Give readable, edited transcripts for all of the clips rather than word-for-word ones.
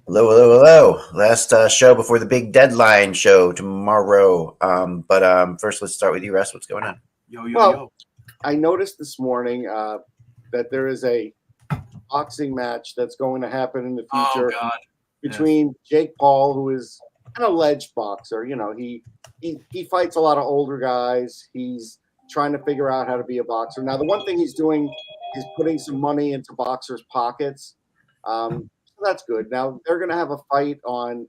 Hello, hello, hello. Last show before the big deadline show tomorrow. But first, let's start with you, Russ. What's going on? Well, I noticed this morning that there is a boxing match that's going to happen in the future between Jake Paul, who is an alleged boxer. You know, he fights a lot of older guys. He's trying to figure out how to be a boxer. Now, the one thing he's doing is putting some money into boxers' pockets. So that's good. Now they're going to have a fight on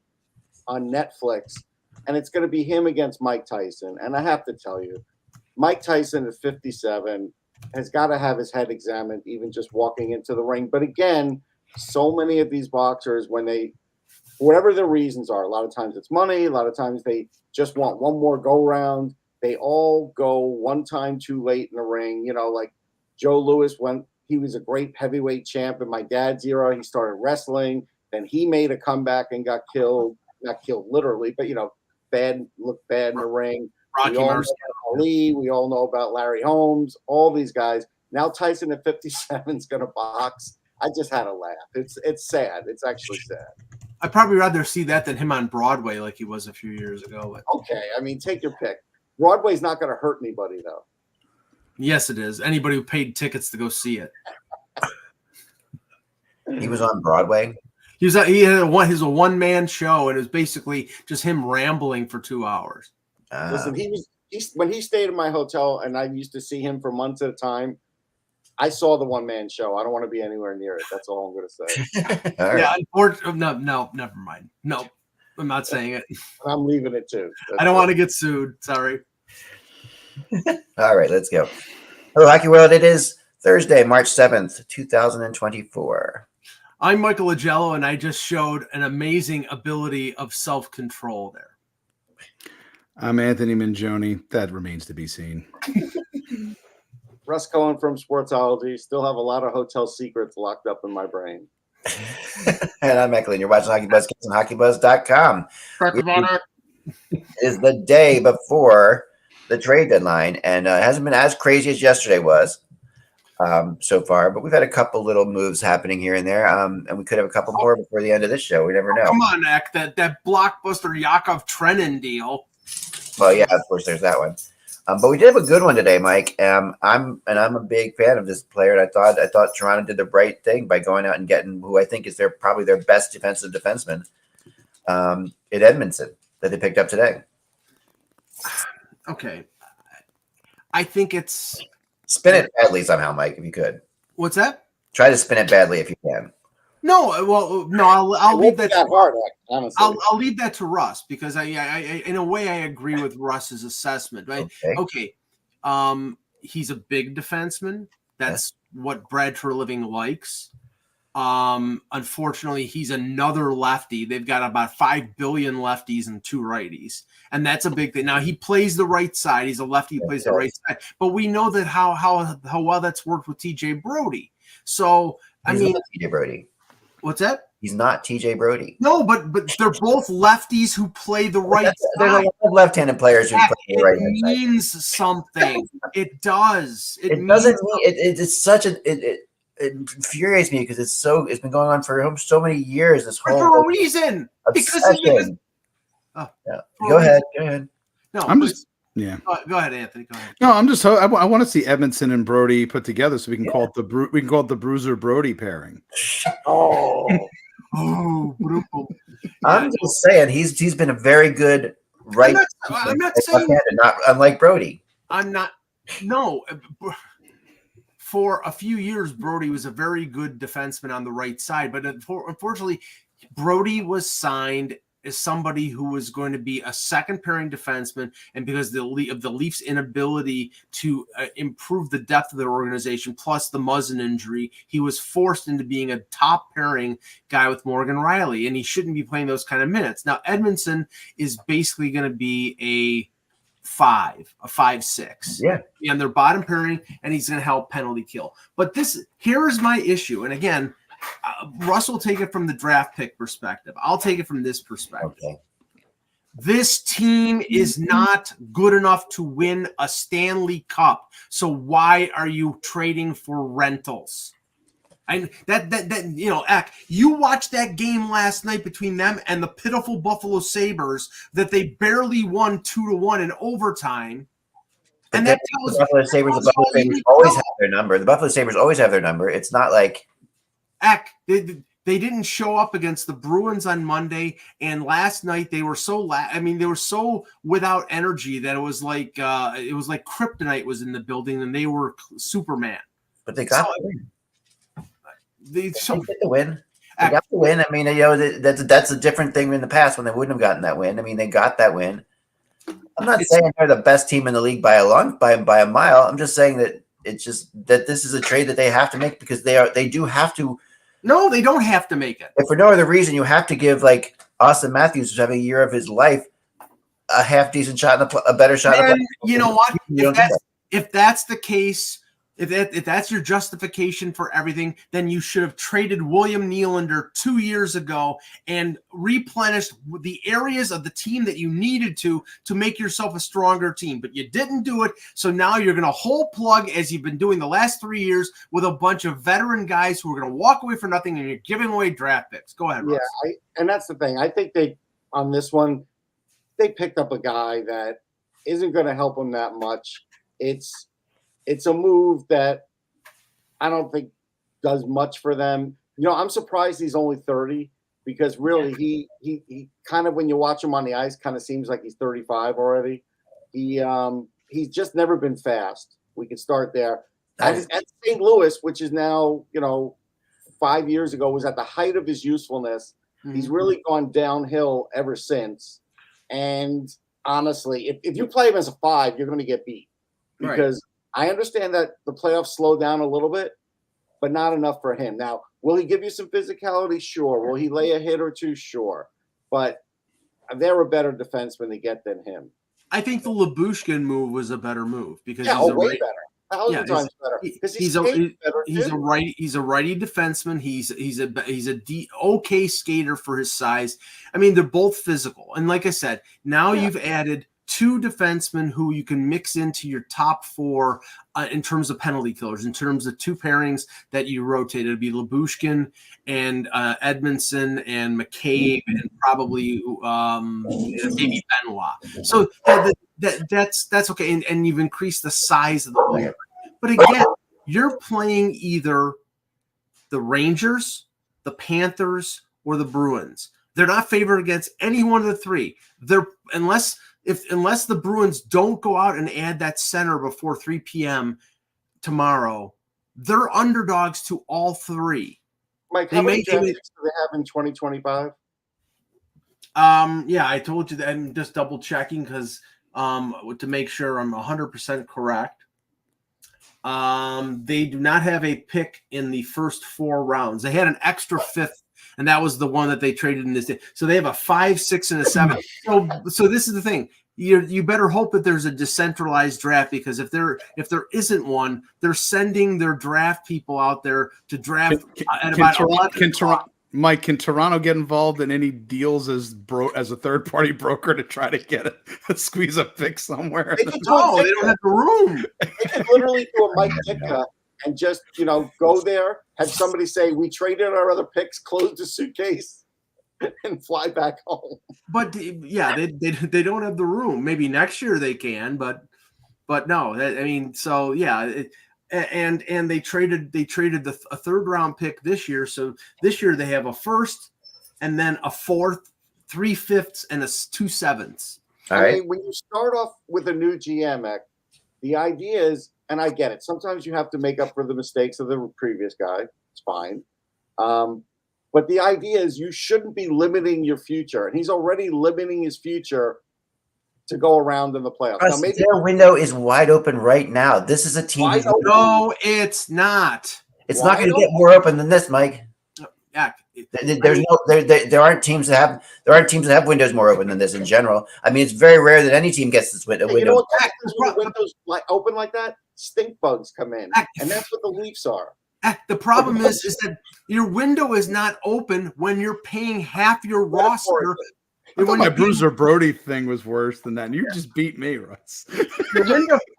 Netflix, and it's going to be him against Mike Tyson. And I have to tell you, Mike Tyson at 57 has got to have his head examined, even just walking into the ring. But again, so many of these boxers, when they, whatever their reasons are, a lot of times it's money, a lot of times they just want one more go round. They all go one time too late in the ring. You know, like Joe Louis, when he was a great heavyweight champ in my dad's era, he started wrestling. Then he made a comeback and got killed. Not killed literally, but, you know, looked bad in the ring. We all know about Ali. We all know about Larry Holmes. All these guys. Now Tyson at 57 is going to box. I just had a laugh. It's sad. It's actually sad. I'd probably rather see that than him on Broadway like he was a few years ago. But. Okay, I mean, take your pick. Broadway's not going to hurt anybody, though. Yes, it is. Anybody who paid tickets to go see it. He was on Broadway. He had a one-man show, and it was basically just him rambling for 2 hours. Listen, when he stayed in my hotel, and I used to see him for months at a time. I saw the one-man show. I don't want to be anywhere near it. That's all I'm going to say. Yeah, unfortunately, no, never mind. No, I'm not saying it. I'm leaving it too. I don't want to get sued. Sorry. All right, let's go. Hello, Hockey World. It is Thursday, March 7th, 2024. I'm Michael Agello, and I just showed an amazing ability of self-control there. I'm Anthony Mingioni. That remains to be seen. Russ Cohen from Sportsology. Still have a lot of hotel secrets locked up in my brain. And I'm Eklund. You're watching HockeyBuzzcast on HockeyBuzz.com. It is the day before the trade deadline, and it hasn't been as crazy as yesterday was so far, but we've had a couple little moves happening here and there, and we could have a couple more before the end of this show. We never know. Come on, Ek, that blockbuster Yakov Trenin deal. Well, yeah, of course, there's that one. But we did have a good one today, Mike. I'm a big fan of this player, and I thought Toronto did the right thing by going out and getting who I think is probably their best defensive defenseman, in Edmonton, that they picked up today. Okay, I think it's spin it badly somehow, Mike, if you could. What's that? Try to spin it badly if you can. No, well, no, I'll leave that. I'll leave that to Russ because I in a way I agree with Russ's assessment. Right? Okay. He's a big defenseman. That's what Brad Treliving likes. Unfortunately, he's another lefty. They've got about 5 billion lefties and 2 righties, and that's a big thing. Now he plays the right side. He's a lefty who plays the right side, but we know that how well that's worked with TJ Brody. So He's not TJ Brody. What's that? He's not TJ Brody. No, but they're both lefties who play the right side. There's a lot of left-handed players who play the right side. It means something. It does. It doesn't mean it's such a it infuriates me because it's been going on for so many years. This whole for a reason. Obsession. Go ahead. No, I'm just Go ahead, Anthony. Go ahead. No, I'm just. I want to see Edmondson and Brody put together so we can call it the Bruiser Brody pairing. Oh, I'm just saying he's been a very good right. I'm not saying not unlike Brody. I'm not. No. For a few years, Brody was a very good defenseman on the right side, but unfortunately, Brody was signed as somebody who was going to be a second pairing defenseman, and because of the Leafs' inability to improve the depth of their organization, plus the Muzzin injury, he was forced into being a top pairing guy with Morgan Rielly, and he shouldn't be playing those kind of minutes. Now, Edmondson is basically going to be a 5-6. Yeah. And their bottom pairing, and he's going to help penalty kill. But here is my issue. And again, Russ will take it from the draft pick perspective. I'll take it from this perspective. Okay. This team is not good enough to win a Stanley Cup. So why are you trading for rentals? Eck, you watched that game last night between them and the pitiful Buffalo Sabres that they barely won 2-1 in overtime. But the Buffalo Sabres always have their number. The Buffalo Sabres always have their number. It's not like they didn't show up against the Bruins on Monday, and last night they were so they were so without energy that it was like kryptonite was in the building and they were Superman. But they got the win. They get the win. They got the win. I mean, that's a different thing in the past when they wouldn't have gotten that win. I mean, they got that win. I'm not saying they're the best team in the league by a mile. I'm just saying that it's just that this is a trade that they have to make because they do have to. No, they don't have to make it. If for no other reason, you have to give like Austin Matthews, who's having a year of his life, a half decent shot, a better shot. And you know what? If that's the case, if that's your justification for everything, then you should have traded William Nylander 2 years ago and replenished the areas of the team that you needed to make yourself a stronger team. But you didn't do it, so now you're going to hole plug, as you've been doing the last 3 years, with a bunch of veteran guys who are going to walk away for nothing, and you're giving away draft picks. Go ahead, Russ. Yeah, and that's the thing. I think on this one, they picked up a guy that isn't going to help them that much. It's a move that I don't think does much for them. I'm surprised he's only 30 because really he kind of, when you watch him on the ice, kind of seems like he's 35 already. He's just never been fast. We can start there. At St. Louis, which is now, 5 years ago, was at the height of his usefulness. Mm-hmm. He's really gone downhill ever since. And honestly, if you play him as a 5, you're going to get beat because I understand that the playoffs slow down a little bit, but not enough for him. Now, will he give you some physicality? Sure. Will he lay a hit or two? Sure. But they're a better defenseman to get than him. I think the Lyubushkin move was a better move because way better. 1,000 times better. He's a righty defenseman. He's a okay skater for his size. I mean, they're both physical. And like I said, now you've added 2 defensemen who you can mix into your top 4 in terms of penalty killers, in terms of 2 pairings that you rotate. It'd be Lyubushkin and Edmondson and McCabe and probably maybe Benoit. So that's okay. And you've increased the size of the player. But again, you're playing either the Rangers, the Panthers, or the Bruins. They're not favored against any one of the 3. Unless the Bruins don't go out and add that center before 3 p.m. tomorrow, they're underdogs to all 3. Mike, how many draft picks do they have in 2025? Yeah, I told you that. I'm just double checking because to make sure I'm 100% correct. They do not have a pick in the first 4 rounds. They had an extra 5th. And that was the one that they traded in this day. So they have a 5, 6, and a 7. So this is the thing. You better hope that there's a decentralized draft because if there isn't one, they're sending their draft people out there to draft at about 11 o'clock. Mike, can Toronto get involved in any deals as a third-party broker to try to get squeeze a pick somewhere? They don't have the room. They could literally do a Mike Ditka and just, go there, have somebody say, we traded our other picks, close the suitcase, and fly back home. But, yeah, they don't have the room. Maybe next year they can, but no. So, yeah. And they traded a third-round pick this year. So this year they have a first and then a 4th, 3 5ths, and 2 7ths. All right. When you start off with a new GM, the idea is, and I get it, sometimes you have to make up for the mistakes of the previous guy. It's fine. But the idea is you shouldn't be limiting your future. And he's already limiting his future to go around in the playoffs. Now, maybe their window is wide open right now. This is a team. No, it's not. It's not going to get more open than this, Mike. Yeah. There aren't teams that have windows more open than this in general. I mean, it's very rare that any team gets this window. You know what happens when the windows open like that? Stink bugs come in, and that's what the Leafs are. The problem is that your window is not open when you're paying half your roster I thought my Bruiser Brody thing was worse than that. And you just beat me, Russ.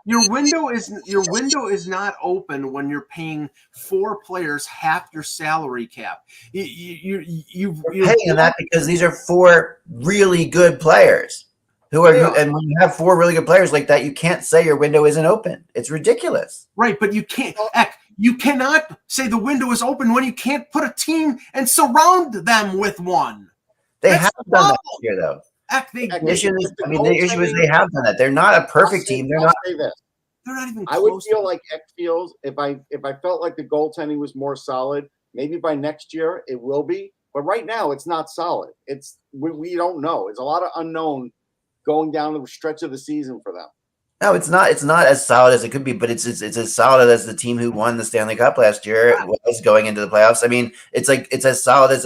Your window is not open when you're paying 4 players half your salary cap. You're paying that because these are 4 really good players and when you have 4 really good players like that, you can't say your window isn't open. It's ridiculous. Right, but you can't. You cannot say the window is open when you can't put a team and surround them with one. They have done that this year, though. The issue is they have done that. They're not a perfect team. They're not. They're not even. I would feel like Eck feels if I felt like the goaltending was more solid. Maybe by next year it will be, but right now it's not solid. We don't know. It's a lot of unknown going down the stretch of the season for them. No, it's not. It's not as solid as it could be, but it's as solid as the team who won the Stanley Cup last year was going into the playoffs. I mean, it's as solid as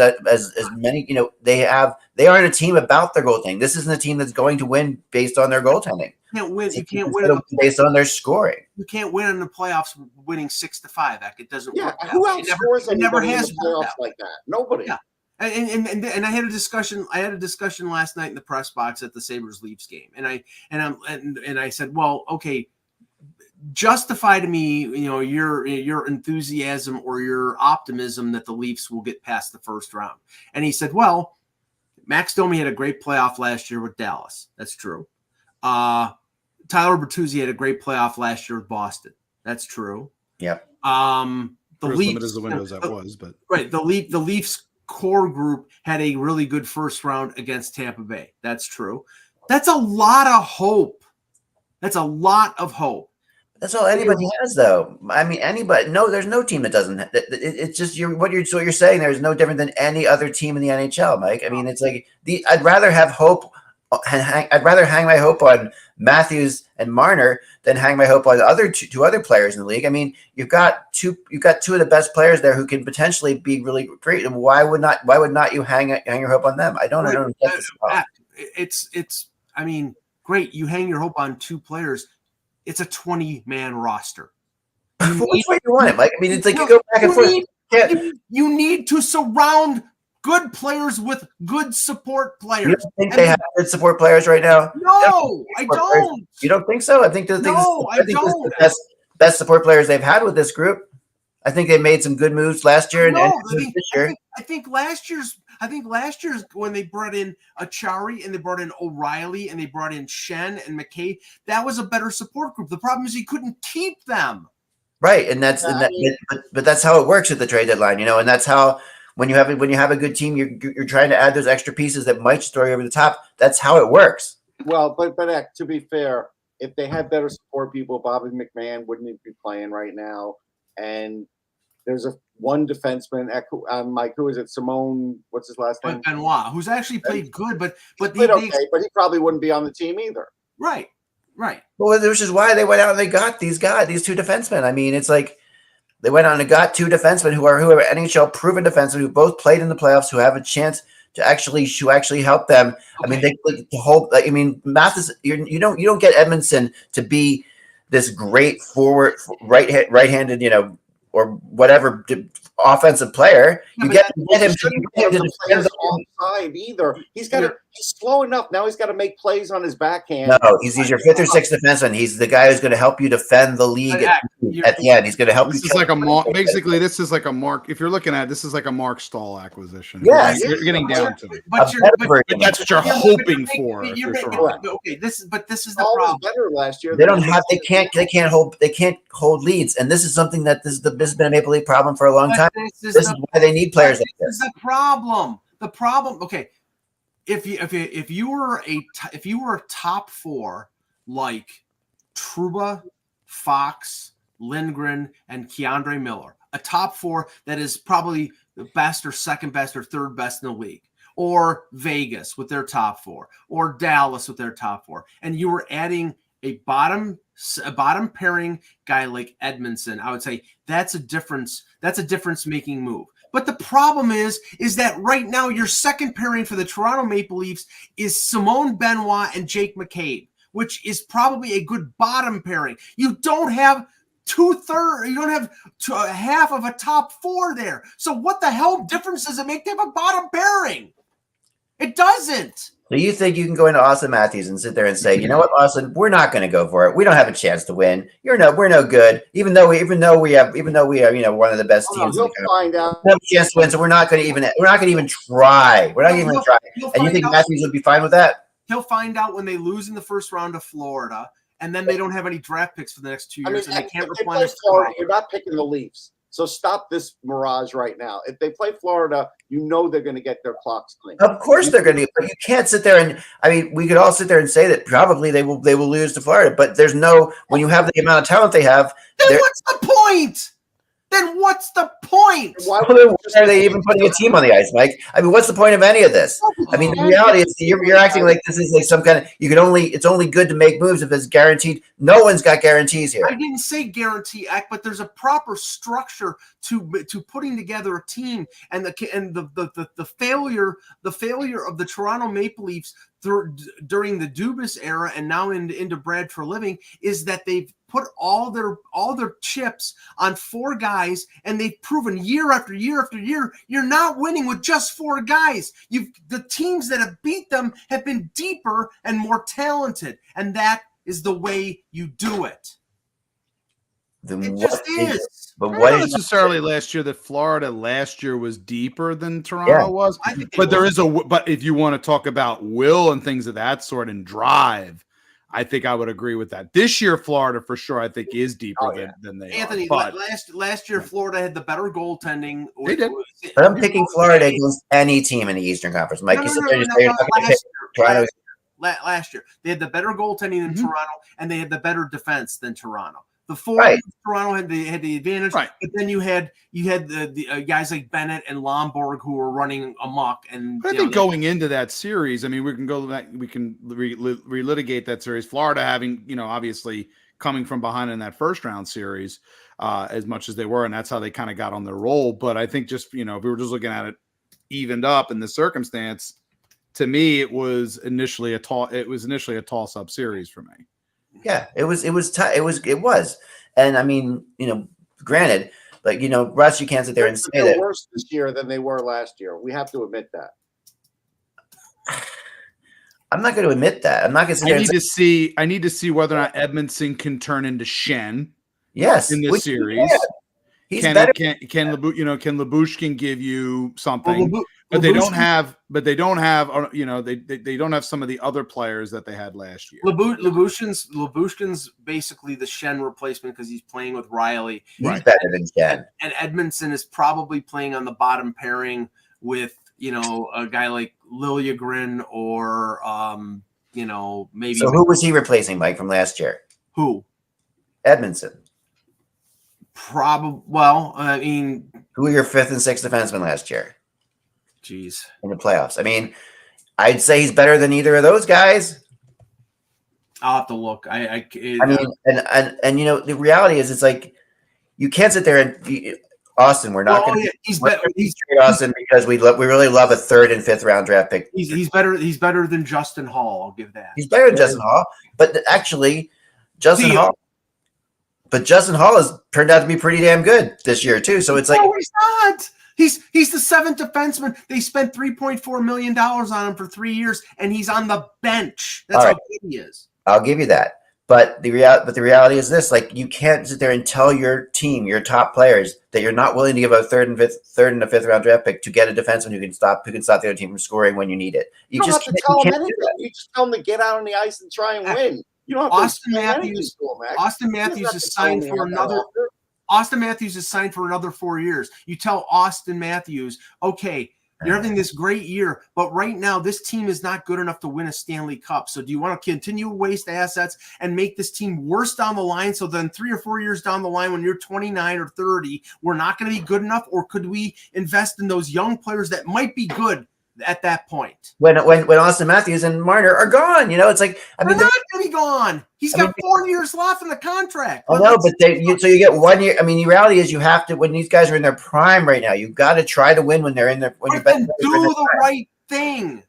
many. They aren't a team about their goaltending. This isn't a team that's going to win based on their goaltending. You can't win based on their scoring. You can't win in the playoffs winning 6-5. It doesn't work. Who else scores anybody in the playoffs that like that? Nobody. Yeah. And I had a discussion. I had a discussion last night in the press box at the Sabres-Leafs game, and I said, well, okay, justify to me, your enthusiasm or your optimism that the Leafs will get past the first round. And he said, well, Max Domi had a great playoff last year with Dallas. That's true. Tyler Bertuzzi had a great playoff last year with Boston. That's true. Yep. The Leafs as the windows that was, but right. The Leafs core group had a really good first round against Tampa Bay. That's true. That's a lot of hope. That's a lot of hope. That's all anybody has, though. I mean, anybody. No, there's no team that doesn't. It's just what you're saying. There is no different than any other team in the NHL, Mike. I mean, it's like I'd rather have hope. I'd rather hang my hope on Matthews and Marner than hang my hope on two other players in the league. I mean, you've got two of the best players there who can potentially be really great. And why would not you hang your hope on them? I don't get this. It's. I mean, great. You hang your hope on 2 players. It's a 20-man roster. Which way you want it, Mike? I mean, it's like you go back and forth. You need to surround good players with good support players. You don't think they have good support players right now? No, I don't. You don't think so? I think this is the best support players they've had with this group. I think they made some good moves last year this year. I think last year's when they brought in Achari and they brought in O'Reilly and they brought in Shen and McKay, that was a better support group. The problem is you couldn't keep them. Right, and but that's how it works at the trade deadline, and that's how when you have a good team, you're trying to add those extra pieces that might throw you over the top. That's how it works. Well, but to be fair, if they had better support people, Bobby McMahon wouldn't be playing right now. And there's one defenseman, Mike, who is it? Simone, what's his last name? Benoit, who's actually played good, but but he probably wouldn't be on the team either. Right. Well, which is why they went out and they got these 2 defensemen. I mean, it's like they went out and got 2 defensemen who are NHL proven defensemen who both played in the playoffs, who have a chance to actually help them. Okay. I mean, Mathis, you don't get Edmondson to be this great forward, right-handed, or whatever offensive player. You get him to defend the side either. He's slow enough. Now he's got to make plays on his backhand. No, he's your 5th or 6th defenseman. He's the guy who's going to help you defend the league at the end. He's going to help you. This is like a Mark. Basically, this is like a Mark. If you're looking at this, is like a Mark Stahl acquisition. Yeah, you're getting down to it. But that's what you're hoping for. Okay, this is the problem. Better last year. They don't have. They can't hold leads, and this is something that this has been a Maple Leaf problem for a long time. This is why they need players like this. This is the problem. The problem. Okay, if you were a top 4 like Trouba, Fox, Lindgren, and Keandre Miller, a top 4 that is probably the best or second best or third best in the league, or Vegas with their top 4, or Dallas with their top 4, and you were adding a bottom pairing guy like Edmondson, I would say that's a difference making move. But the problem is that right now your second pairing for the Toronto Maple Leafs is Simone Benoit and Jake McCabe, which is probably a good bottom pairing. You don't have half of a top 4 there. So what the hell difference does it make to have a bottom pairing? It doesn't. So you think you can go into Austin Matthews and sit there and say, you know what, Austin, we're not going to go for it. We don't have a chance to win. We're no good. Even though we have, one of the best teams. He'll find out. We have a chance to win, so we're not going to even try. We're not even going to try. And you think Matthews would be fine with that? He'll find out when they lose in the first round of Florida, and then they don't have any draft picks for the next 2 years, and they can't replenish. Florida, you're not picking the Leafs. So stop this mirage right now. If they play Florida, you know they're going to get their clocks clean. Of course they're going to, but you can't sit there and we could all sit there and say that probably they will lose to Florida, but there's no, when you have the amount of talent they have. Then what's the point? Then what's the point? Why are they even putting a team on the ice, Mike? I mean, what's the point of any of this? I mean, the reality is you're acting like this is like some kind of, it's only good to make moves if it's guaranteed. No one's got guarantees here. I didn't say guarantee act, but there's a proper structure to putting together a team, and the failure of the Toronto Maple Leafs during the Dubas era and now into Brad Treliving is that they've put all their chips on 4 guys, and they've proven year after year after year you're not winning with just 4 guys. The teams that have beat them have been deeper and more talented, and that is the way you do it. It just is. But what not necessarily last year that Florida last year was deeper than Toronto was. But there is but if you want to talk about will and things of that sort and drive, I think I would agree with that. This year, Florida for sure, I think is deeper than they Anthony, are. Last year, Florida had the better goaltending. They did. But I'm picking Florida against any team in the Eastern Conference. Mike, last year, they had the better goaltending than Toronto, and they had the better defense than Toronto. The Toronto had the advantage, but then you had the guys like Bennett and Lomborg who were running amok. And I think going into that series, I mean, we can go back, we can relitigate that series. Florida having, obviously coming from behind in that first round series, as much as they were, and that's how they kind of got on their roll. But I think just if we were just looking at it evened up in the circumstance, to me, it was initially a toss up series for me. Yeah, it was, and I mean, granted, like Russ, you can't sit there and say they're worse this year than they were last year. We have to admit that. I'm not going to admit that. I'm not going to. I need to see whether or not Edmondson can turn into Shen. Yes, in this series. He's better. Can Lyubushkin give you something? But they don't have they don't have some of the other players that they had last year. Lyubushkin's basically the Shen replacement because he's playing with Riley. He's better than Shen. And Edmondson is probably playing on the bottom pairing with a guy like Liljegren or maybe. So who was he replacing, Mike, from last year? Who? Edmondson. Probably. Well, I mean, who were your 5th and 6th defensemen last year? Jeez. In the playoffs. I mean, I'd say he's better than either of those guys. I'll have to look. I mean, and the reality is, it's like you can't sit there and Austin. We're not going to. He's better. He's trade Austin because we really love a 3rd and 5th round draft pick. He's better. He's better than Justin Hall. I'll give that. He's better than Justin Hall, but actually, Justin Hall has turned out to be pretty damn good this year too. So it's like no, he's not. He's the 7th defenseman. They spent $3.4 million on him for 3 years, and he's on the bench. That's how good he is. I'll give you that. But the reality is this: like, you can't sit there and tell your team, your top players, that you're not willing to give a 3rd and a 5th round draft pick to get a defenseman who can stop the other team from scoring when you need it. You don't just have to tell them anything. You just tell them to get out on the ice and try and win. You don't have Austin Matthews is signed for another. Austin Matthews is signed for another 4 years. You tell Austin Matthews, okay, you're having this great year, but right now this team is not good enough to win a Stanley Cup. So do you want to continue to waste assets and make this team worse down the line? So then 3 or 4 years down the line, when you're 29 or 30, we're not going to be good enough? Or could we invest in those young players that might be good at that point? When Austin Matthews and Marner are gone, it's like, I mean, they're not going to be gone. He's got 4 years left in the contract. I know, but so you get 1 year. I mean, the reality is you have to, when these guys are in their prime right now, you've got to try to win when they're in their. Do the right thing.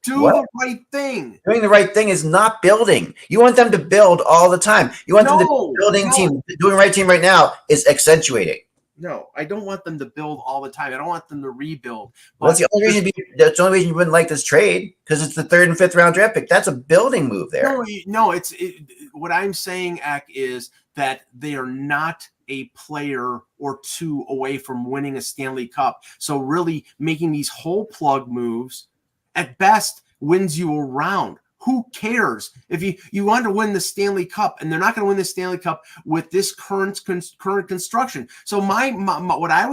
The right thing. Doing the right thing is not building. You want them to build all the time. You want them to be building team. Doing the right team right now is accentuating. No, I don't want them to build all the time. I don't want them to rebuild. Well, that's the only reason. That's the only reason you wouldn't like this trade, because it's the 3rd and 5th round draft pick. That's a building move there. No, what I'm saying, Ak, is that they are not a player or two away from winning a Stanley Cup. So really making these whole plug moves at best wins you a round. Who cares if you want to win the Stanley Cup, and they're not going to win the Stanley Cup with this current construction. So what I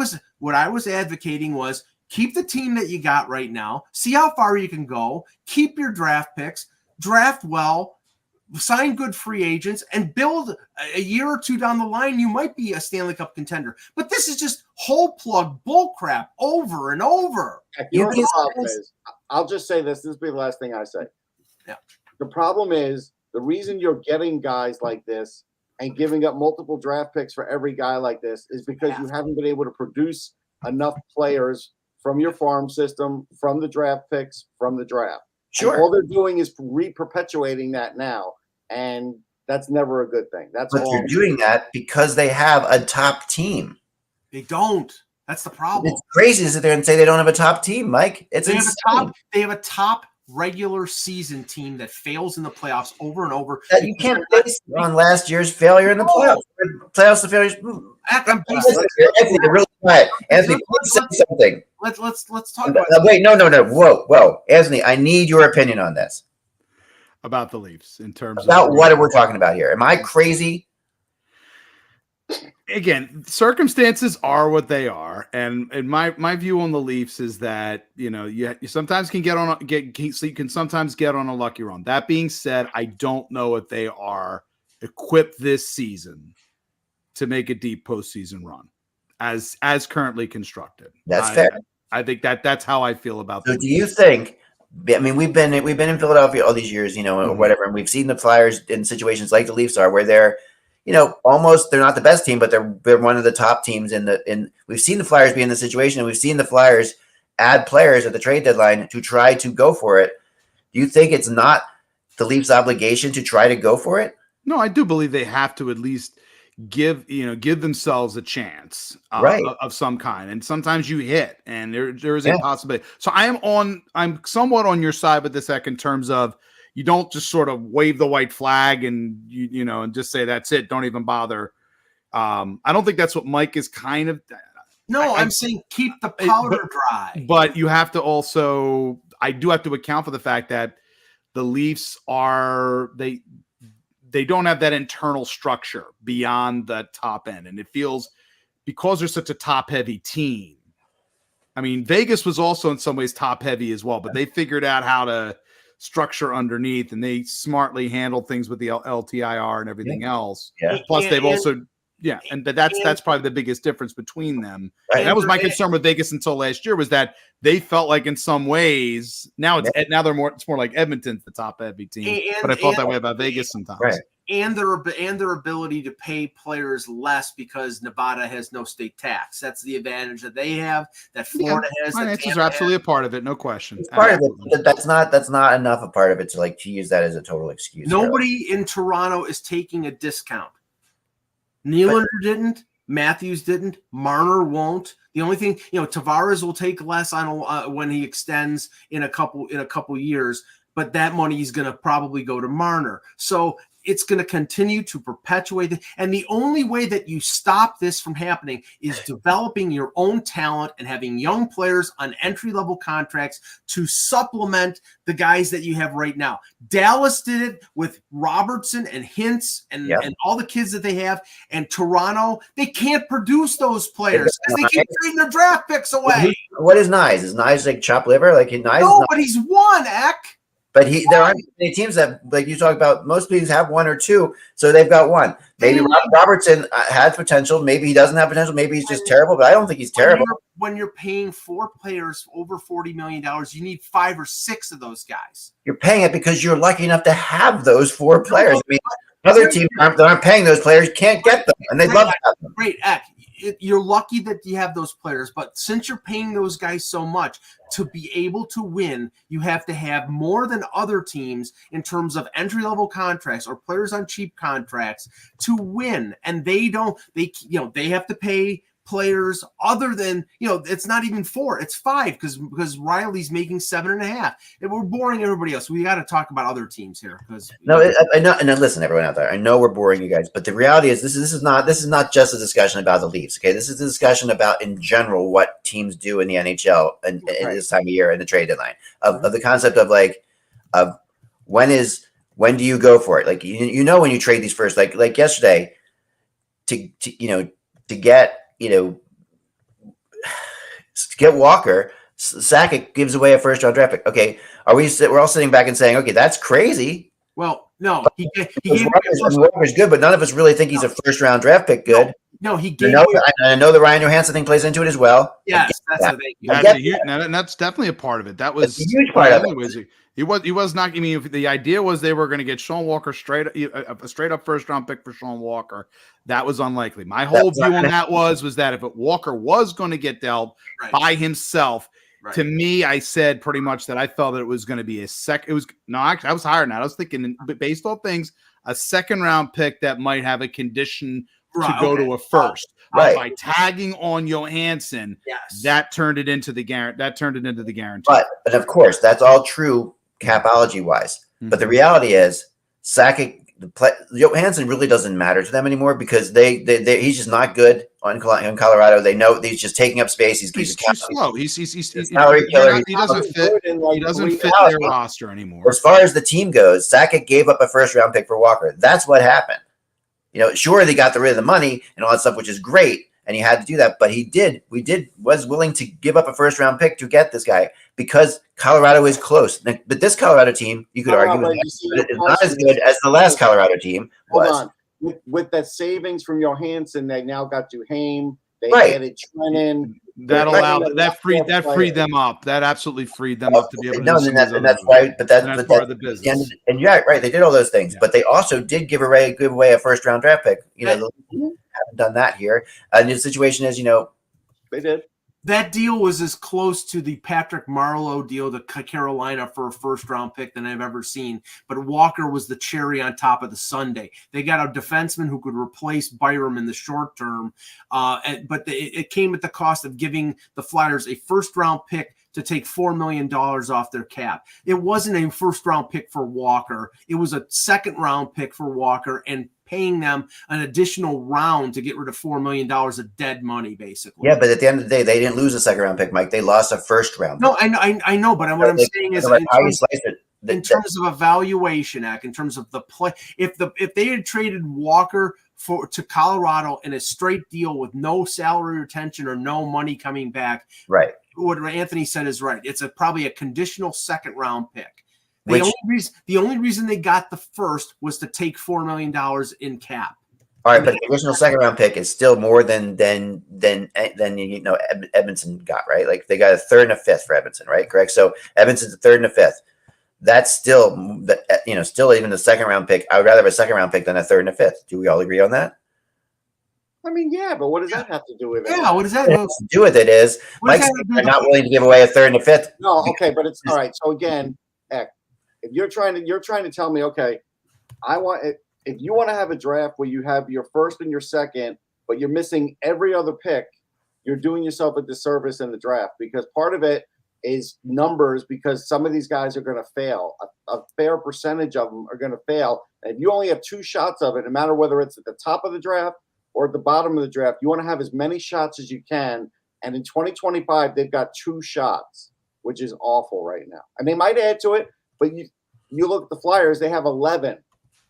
was advocating was keep the team that you got right now, see how far you can go, keep your draft picks, draft well, sign good free agents, and build a year or two down the line. You might be a Stanley Cup contender, but this is just whole plug bullcrap over and over. I'll just say this. This will be the last thing I say. Yeah. The problem is the reason you're getting guys like this and giving up multiple draft picks for every guy like this is because you haven't been able to produce enough players from your farm system, from the draft picks, from the draft. Sure. And all they're doing is re-perpetuating that now, and that's never a good thing. But they're doing that because they have a top team. They don't. That's the problem. It's crazy to sit there and say they don't have a top team, Mike. They have a top regular season team that fails in the playoffs over and over. That you can't base on last year's failure in the playoffs. Playoffs, the failures. Anthony, really quiet. Anthony, please say something. Let's talk about. Wait, no. Whoa, Anthony, I need your opinion on this. About the Leafs in terms about what we're talking about here. Am I crazy? Again, circumstances are what they are, and my view on the Leafs is that you sometimes can sometimes get on a lucky run. That being said, I don't know if they are equipped this season to make a deep postseason run as currently constructed. That's fair. I think that's how I feel about. So, do you think? I mean, we've been in Philadelphia all these years, or whatever, and we've seen the Flyers in situations like the Leafs are, where they're. Almost they're not the best team, but they're one of the top teams in we've seen the Flyers be in the situation, and we've seen the Flyers add players at the trade deadline to try to go for it. Do you think it's not the Leafs' obligation to try to go for it? No, I do believe they have to at least give themselves a chance of some kind. And sometimes you hit, and there is a possibility. So I'm somewhat on your side with this, in terms of you don't just sort of wave the white flag and and just say that's it. Don't even bother. I don't think that's what Mike is kind of. No, I'm saying keep the powder dry. But you have to also. I do have to account for the fact that the Leafs are they don't have that internal structure beyond the top end, and it feels because they're such a top heavy team. I mean, Vegas was also in some ways top heavy as well, but they figured out how to structure underneath, and they smartly handled things with the LTIR and everything else. Yeah. Plus, they've also, and that's probably the biggest difference between them. Right. And that was my concern with Vegas until last year, was that they felt like in some ways now it's more like Edmonton's the top heavy team, but I felt that way about Vegas sometimes. Right. And their ability to pay players less because Nevada has no state tax. That's the advantage that they have. That Florida has. Finances are absolutely a part of it, no question. It's part of it. That's not enough a part of it to use that as a total excuse. Nobody in Toronto is taking a discount. Nylander didn't. Matthews didn't. Marner won't. The only thing, Tavares will take less on when he extends in a couple years, but that money is going to probably go to Marner. So it's going to continue to perpetuate it. And the only way that you stop this from happening is developing your own talent and having young players on entry-level contracts to supplement the guys that you have right now. Dallas did it with Robertson and Hintz and all the kids that they have. And Toronto, they can't produce those players because they keep trading their draft picks away. What is Nyes? Is Nyes like chopped liver? No, but he's one, Eck. But there aren't many teams that, like you talk about, most teams have one or two, so they've got one. Maybe Robertson has potential. Maybe he doesn't have potential. Maybe he's just terrible, but I don't think he's terrible. When you're paying 4 players over $40 million, you need 5 or 6 of those guys. You're paying it because you're lucky enough to have those 4 players. I mean, other teams that aren't paying those players can't get them, and they'd love to have them. Great, Eck. You're lucky that you have those players, but since you're paying those guys so much, to be able to win, you have to have more than other teams in terms of entry-level contracts or players on cheap contracts to win. And they have to pay players other than, it's not even 4, it's 5 because Riley's making 7.5. And we're boring everybody else. We got to talk about other teams here because I know. And listen, everyone out there, I know we're boring you guys, but the reality is this is not just a discussion about the Leafs. Okay, this is a discussion about in general what teams do in the NHL and in this time of year in the trade deadline of the concept of when do you go for it? Like when you trade these first, like yesterday, to get Walker, Sakic gives away a first round draft pick. Okay, we're all sitting back and saying, okay, that's crazy. Well, no, he Walker's good, but none of us really think he's a first round draft pick good. No, he gave. I know the Ryan Johansson thing plays into it as well. Yes, that's that's definitely a part of it. That was a huge part of it. He was not. I mean, the idea was they were going to get Sean Walker a straight up first round pick for Sean Walker. That was unlikely. My whole view on that was that if Walker was going to get dealt by himself, to me, I said pretty much that I felt that it was going to be I was higher than that. I was thinking, based on things, a second round pick that might have a condition to go to a first. By tagging on Johansson, that turned it into the guarantee. But of course, that's all true capology wise. Mm-hmm. But the reality is, Johansson really doesn't matter to them anymore because he's just not good in Colorado. They know he's just taking up space. He's too slow. He's salary killer. He doesn't fit. He doesn't fit their roster anymore. As far as the team goes, Sakic gave up a first round pick for Walker. That's what happened. Sure, they got rid of the money and all that stuff, which is great, and he had to do that. But was willing to give up a first round pick to get this guy because Colorado is close. But this Colorado team, you could argue, is not as good as the last Colorado team was. Hold on. With that savings from Johansson, they now got Duhaime. They added Trennan. That freed them up. That absolutely freed them up to be able to do that's right. But that's part of the business. And yeah, right. They did all those things, but they also did give away a first round draft pick. They haven't done that here. And the situation is, they did. That deal was as close to the Patrick Marleau deal to Carolina for a first-round pick than I've ever seen. But Walker was the cherry on top of the sundae. They got a defenseman who could replace Byram in the short term, but it came at the cost of giving the Flyers a first-round pick to take $4 million off their cap. It wasn't a first-round pick for Walker. It was a second-round pick for Walker and paying them an additional round to get rid of $4 million of dead money, basically. Yeah, but at the end of the day, they didn't lose a second round pick, Mike. They lost a first round pick. No, I know, but what I'm saying is in terms of evaluation, in terms of the play, if they had traded Walker to Colorado in a straight deal with no salary retention or no money coming back, right? What Anthony said is right. It's probably a conditional second round pick. The only reason they got the first was to take $4 million in cap. All right, but the original second round pick is still more than Edmondson got, right? Like they got a third and a fifth for Edmondson, right? Correct. So Edmondson's a third and a fifth. That's still still even the second round pick. I would rather have a second round pick than a third and a fifth. Do we all agree on that? I mean, yeah, but what does that have to do with it? Yeah, what does that have to do with it? Is Mike's not willing to give away a third and a fifth? No, okay, but it's all right. So again, if you're trying to tell me, okay, if you want to have a draft where you have your first and your second, but you're missing every other pick, you're doing yourself a disservice in the draft because part of it is numbers because some of these guys are going to fail. A fair percentage of them are going to fail. And if you only have 2 shots of it, no matter whether it's at the top of the draft or at the bottom of the draft, you want to have as many shots as you can. And in 2025, they've got 2 shots, which is awful right now. And they might add to it. But you look at the Flyers; they have 11.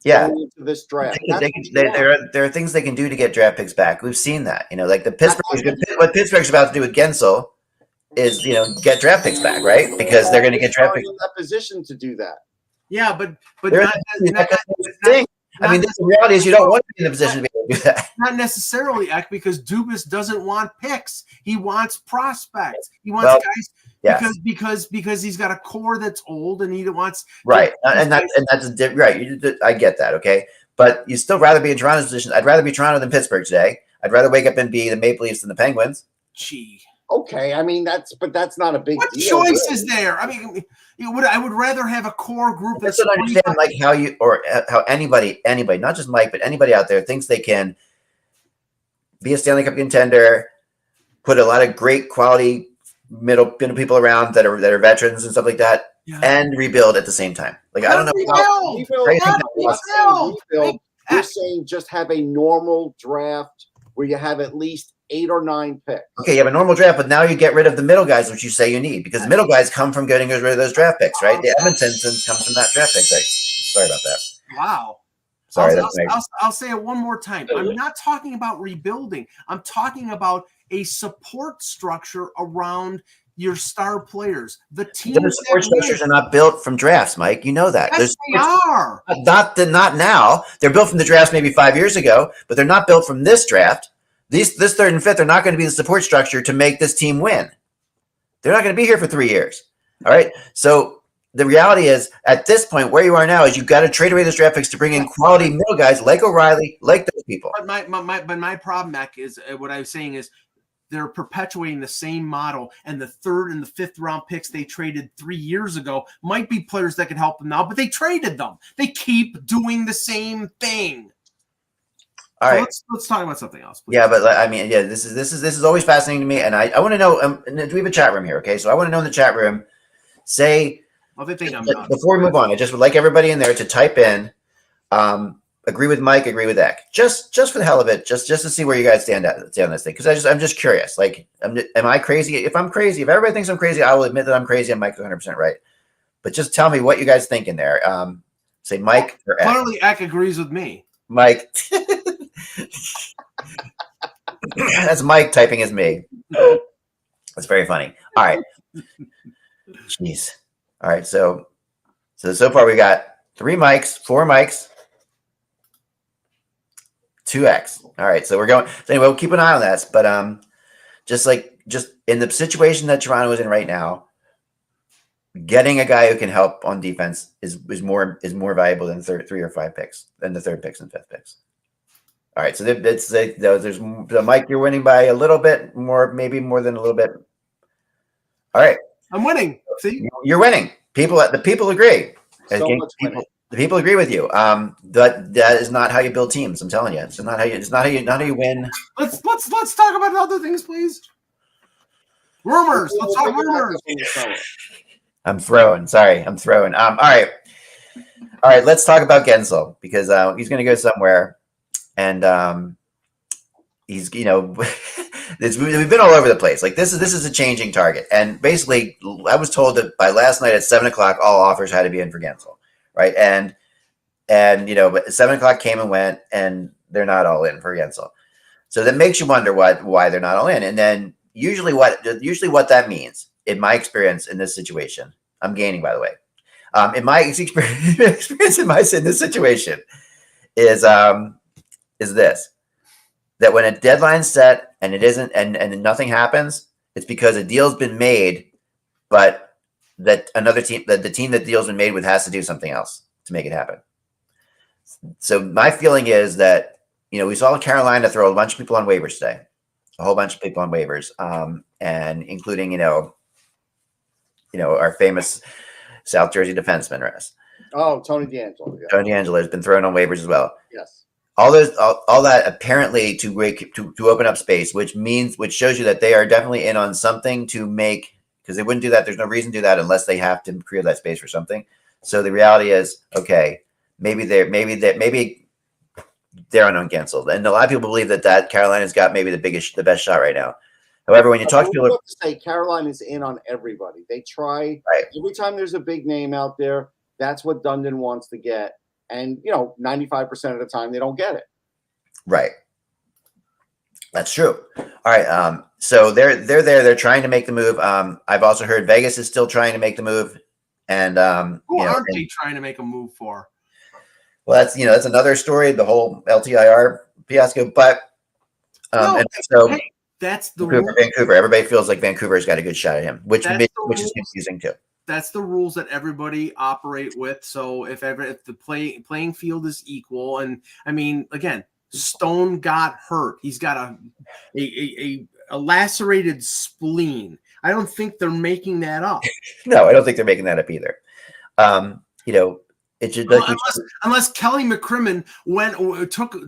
Into this draft, there are things they can do to get draft picks back. We've seen that. Like the what Pittsburgh's about to do with Gensel is get draft picks back, right? Because they're going to get draft picks in that position to do that. Yeah, but I mean, the reality is you don't want to be in the position to be able to do that. Not necessarily, because Dubas doesn't want picks. He wants prospects. He wants guys. Yes. Because he's got a core that's old and he wants right, and that's right. I get that, okay, but you still rather be in Toronto's position. I'd rather be Toronto than Pittsburgh today. I'd rather wake up and be the Maple Leafs than the Penguins. Gee, okay, I mean that's not a big. What deal, choice really. is there? I mean, I would rather have a core group. I don't understand how anybody, not just Mike, but anybody out there thinks they can be a Stanley Cup contender, put a lot of great quality middle people around that are veterans and stuff like that, and rebuild at the same time. Like I don't know how rebuild. You're saying just have a normal draft where you have at least 8 or 9 picks. Okay, you have a normal draft, but now you get rid of the middle guys, which you say you need, because the middle guys come from getting rid of those draft picks, right? The Edmonton comes from that draft pick. Sorry about that. Wow. Sorry. I'll say it one more time. I'm not talking about rebuilding. I'm talking about a support structure around your star players. The team support structures are not built from drafts, Mike. You know that. Yes, they are. Not now. They're built from the drafts maybe 5 years ago, but they're not built from this draft. This third and fifth are not going to be the support structure to make this team win. They're not going to be here for 3 years. All right. So the reality is, at this point, where you are now is you've got to trade away those draft picks to bring in quality middle guys like O'Reilly, like those people. But my problem, Mac, is what I was saying is they're perpetuating the same model, and the third and the fifth round picks they traded 3 years ago might be players that can help them now, but they traded them. They keep doing the same thing. All right, let's talk about something else, please. Yeah, but I mean, yeah, this is always fascinating to me, and I want to know. Do we have a chat room here? Okay, so I want to know in the chat room. Say before we move on, I just would like everybody in there to type in, agree with Mike, agree with Eck, just for the hell of it, just to see where you guys stand on this thing, because I'm just curious. Like, am I crazy? If I'm crazy, if everybody thinks I'm crazy, I will admit that I'm crazy. And Mike's 100% right. But just tell me what you guys think in there. Say Mike or Eck. Clearly, Eck agrees with me. Mike. That's Mike typing as me. That's very funny. All right. Jeez. All right. So far we got 3 Mikes, 4 Mikes, 2 X. All right. So we're going. So anyway, we'll keep an eye on that. But just in the situation that Toronto is in right now, getting a guy who can help on defense is more valuable than 3 or 5 picks, than the third picks and fifth picks. All right, so there's Mike, you're winning by a little bit more, maybe more than a little bit. All right, I'm winning. See, you're winning. The people agree. The people agree with you. That is not how you build teams. I'm telling you, it's not how you win. Let's talk about other things, please. Rumors. Let's talk rumors. I'm throwing. Sorry, I'm throwing. All right. Let's talk about Gensel, because he's going to go somewhere. And he's, we've been all over the place. Like this is a changing target. And basically, I was told that by last night at 7:00, all offers had to be in for Gensel, right? And but 7:00 came and went, and they're not all in for Gensel. So that makes you wonder why they're not all in. And then usually what that means, in my experience in this situation, I'm gaining, by the way. In my experience in this situation is this, that when a deadline's set and it isn't, and nothing happens, it's because a deal's been made, but that another team, that the team that deal's been made with, has to do something else to make it happen. So my feeling is that, we saw Carolina throw a bunch of people on waivers today, a whole bunch of people on waivers, and including, our famous South Jersey defenseman, Russ. Oh, Tony DeAngelo. Yeah. Tony DeAngelo has been thrown on waivers as well. Yes. All that apparently to open up space, which shows you that they are definitely in on something to make, because they wouldn't do that. There's no reason to do that unless they have to create that space for something. So the reality is, okay, maybe they're on Gensel, and a lot of people believe that Carolina's got maybe the best shot right now. However, when you talk to people, to say Carolina's in on everybody. They try every time there's a big name out there. That's what Dundon wants to get. And, 95% of the time, they don't get it. Right. That's true. All right. So they're there. They're trying to make the move. I've also heard Vegas is still trying to make the move. And who aren't they trying to make a move for? Well, that's another story, the whole LTIR fiasco. But that's the Vancouver. Everybody feels like Vancouver's got a good shot at him, which is confusing too. That's the rules that everybody operate with. So if the playing field is equal, and I mean, again, Stone got hurt. He's got a lacerated spleen. I don't think they're making that up. No, I don't think they're making that up either. It should like unless Kelly McCrimmon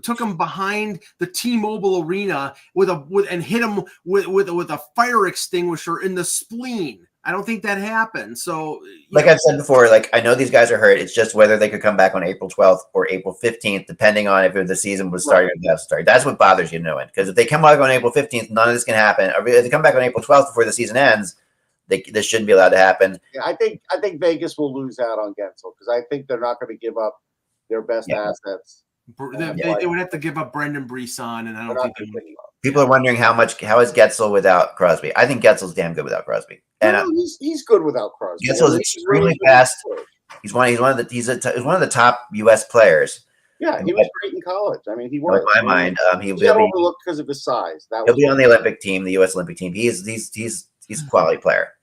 took him behind the T-Mobile Arena and hit him with a fire extinguisher in the spleen. I don't think that happened. So, like I've said before, like I know these guys are hurt. It's just whether they could come back on April 12th or April 15th, depending on if the season was starting or not starting. That's what bothers you knowing. Because if they come back on April 15th, none of this can happen. Or if they come back on April 12th before the season ends, this shouldn't be allowed to happen. Yeah, I think Vegas will lose out on Gensel because I think they're not going to give up their best assets. They would have to give up Brendan Brisson, and I don't think they would. People are wondering how is Gensel without Crosby. I think Getzel's damn good without Crosby. And he's good without Crosby. Gensel is extremely fast. He's one of the top U.S. players. Yeah, he was great in college. I mean, he was. In my mind, he'll be overlooked because of his size. He'll be on the Olympic team, the U.S. Olympic team. He's a quality player.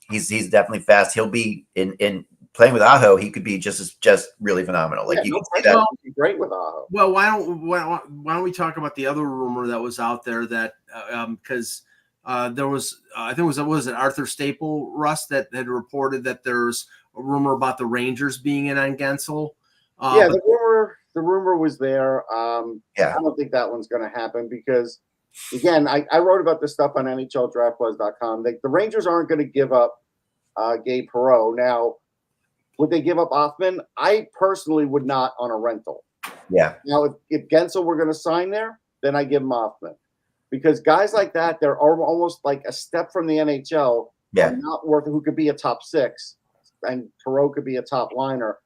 He's definitely fast. He'll be in playing with Aho. He could be just really phenomenal. Like you can see that. He'd be great with Aho. Well, why don't we talk about the other rumor that was out there that because there was I think it was Arthur Staple Russ that had reported that there's a rumor about the Rangers being in on Gensel. The rumor was there. I don't think that one's going to happen because. Again, I wrote about this stuff on NHLDraftBuzz.com. The Rangers aren't going to give up Gabe Perreault. Now, would they give up Othman? I personally would not on a rental. Yeah. Now, if Gensel were going to sign there, then I give him Othman. Because guys like that, they're almost like a step from the NHL. Yeah. Not worth who could be a top six, and Perreault could be a top liner.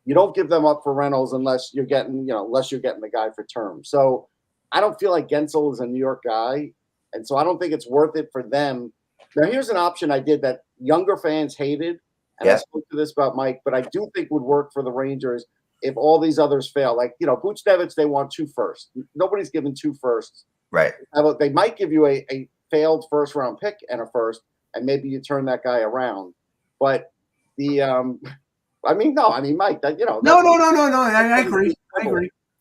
You don't give them up for rentals unless you're getting the guy for term. So I don't feel like Gensel is a New York guy, and so I don't think it's worth it for them. Now, here's an option I did that younger fans hated, and I spoke to this about Mike, but I do think would work for the Rangers if all these others fail. Like, Buchnevich, they want 2 firsts. Nobody's given 2 firsts. Right. They might give you a failed first-round pick and a first, and maybe you turn that guy around. But Mike, No. I agree.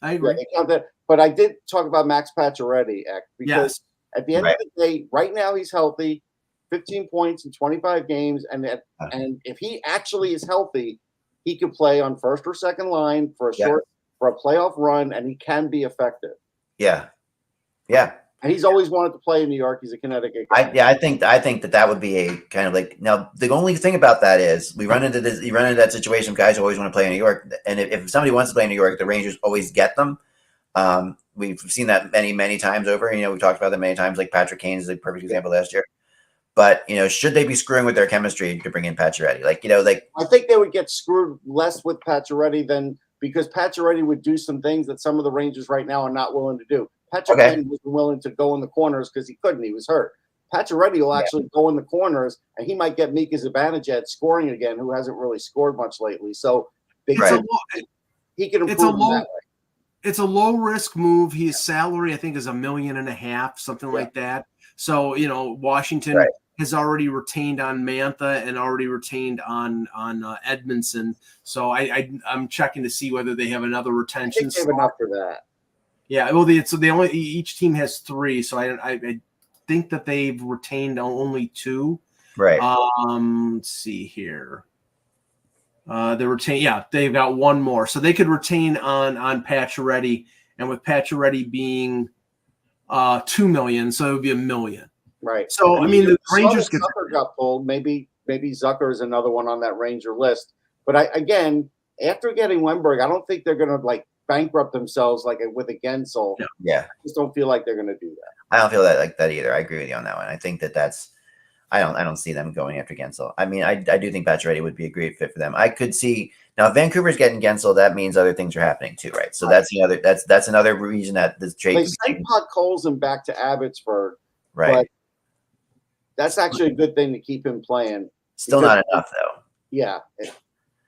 Yeah, but I did talk about Max Pacioretty, because at the end of the day, right now he's healthy, 15 points in 25 games, and if he actually is healthy, he could play on first or second line for a playoff run, and he can be effective. Yeah. And he's always wanted to play in New York. He's a Connecticut guy. I think that would be a kind of like, now the only thing about that is you run into that situation. Guys always want to play in New York, and if somebody wants to play in New York, the Rangers always get them. We've seen that many times over. We've talked about that many times. Like Patrick Kane is a perfect example last year. But should they be screwing with their chemistry to bring in Pacioretty? I think they would get screwed less with Pacioretty because Pacioretty would do some things that some of the Rangers right now are not willing to do. Pacioretty wasn't willing to go in the corners because he couldn't. He was hurt. Pacioretty will actually go in the corners, and he might get Mika Zibanejad scoring again, who hasn't really scored much lately. So he can improve that way. It's a low risk move. His salary, I think, is $1.5 million, something like that. So Washington has already retained on Mantha and already retained on Edmondson. So I'm checking to see whether they have another retention. I think they have enough for that. Yeah, well, each team has 3, so I think that they've retained only 2. Right. Let's see here. They've got 1 more, so they could retain on Pacioretty, and with Pacioretty being $2 million, so it would be $1 million. Right. So the Rangers Zucker got pulled. Maybe Zucker is another one on that Ranger list. But after getting Wenberg, I don't think they're going to bankrupt themselves with a Gensel. Yeah. I just don't feel like they're going to do that. I don't feel like that either. I agree with you on that one. I think that's. I don't see them going after Gensel. I do think Pacioretty would be a great fit for them. I could see now if Vancouver's getting Gensel, that means other things are happening too, right? So that's another reason that this trade. They sent Pod Colson back to Abbotsford, right? But that's actually a good thing to keep him playing. Still not enough though. Yeah.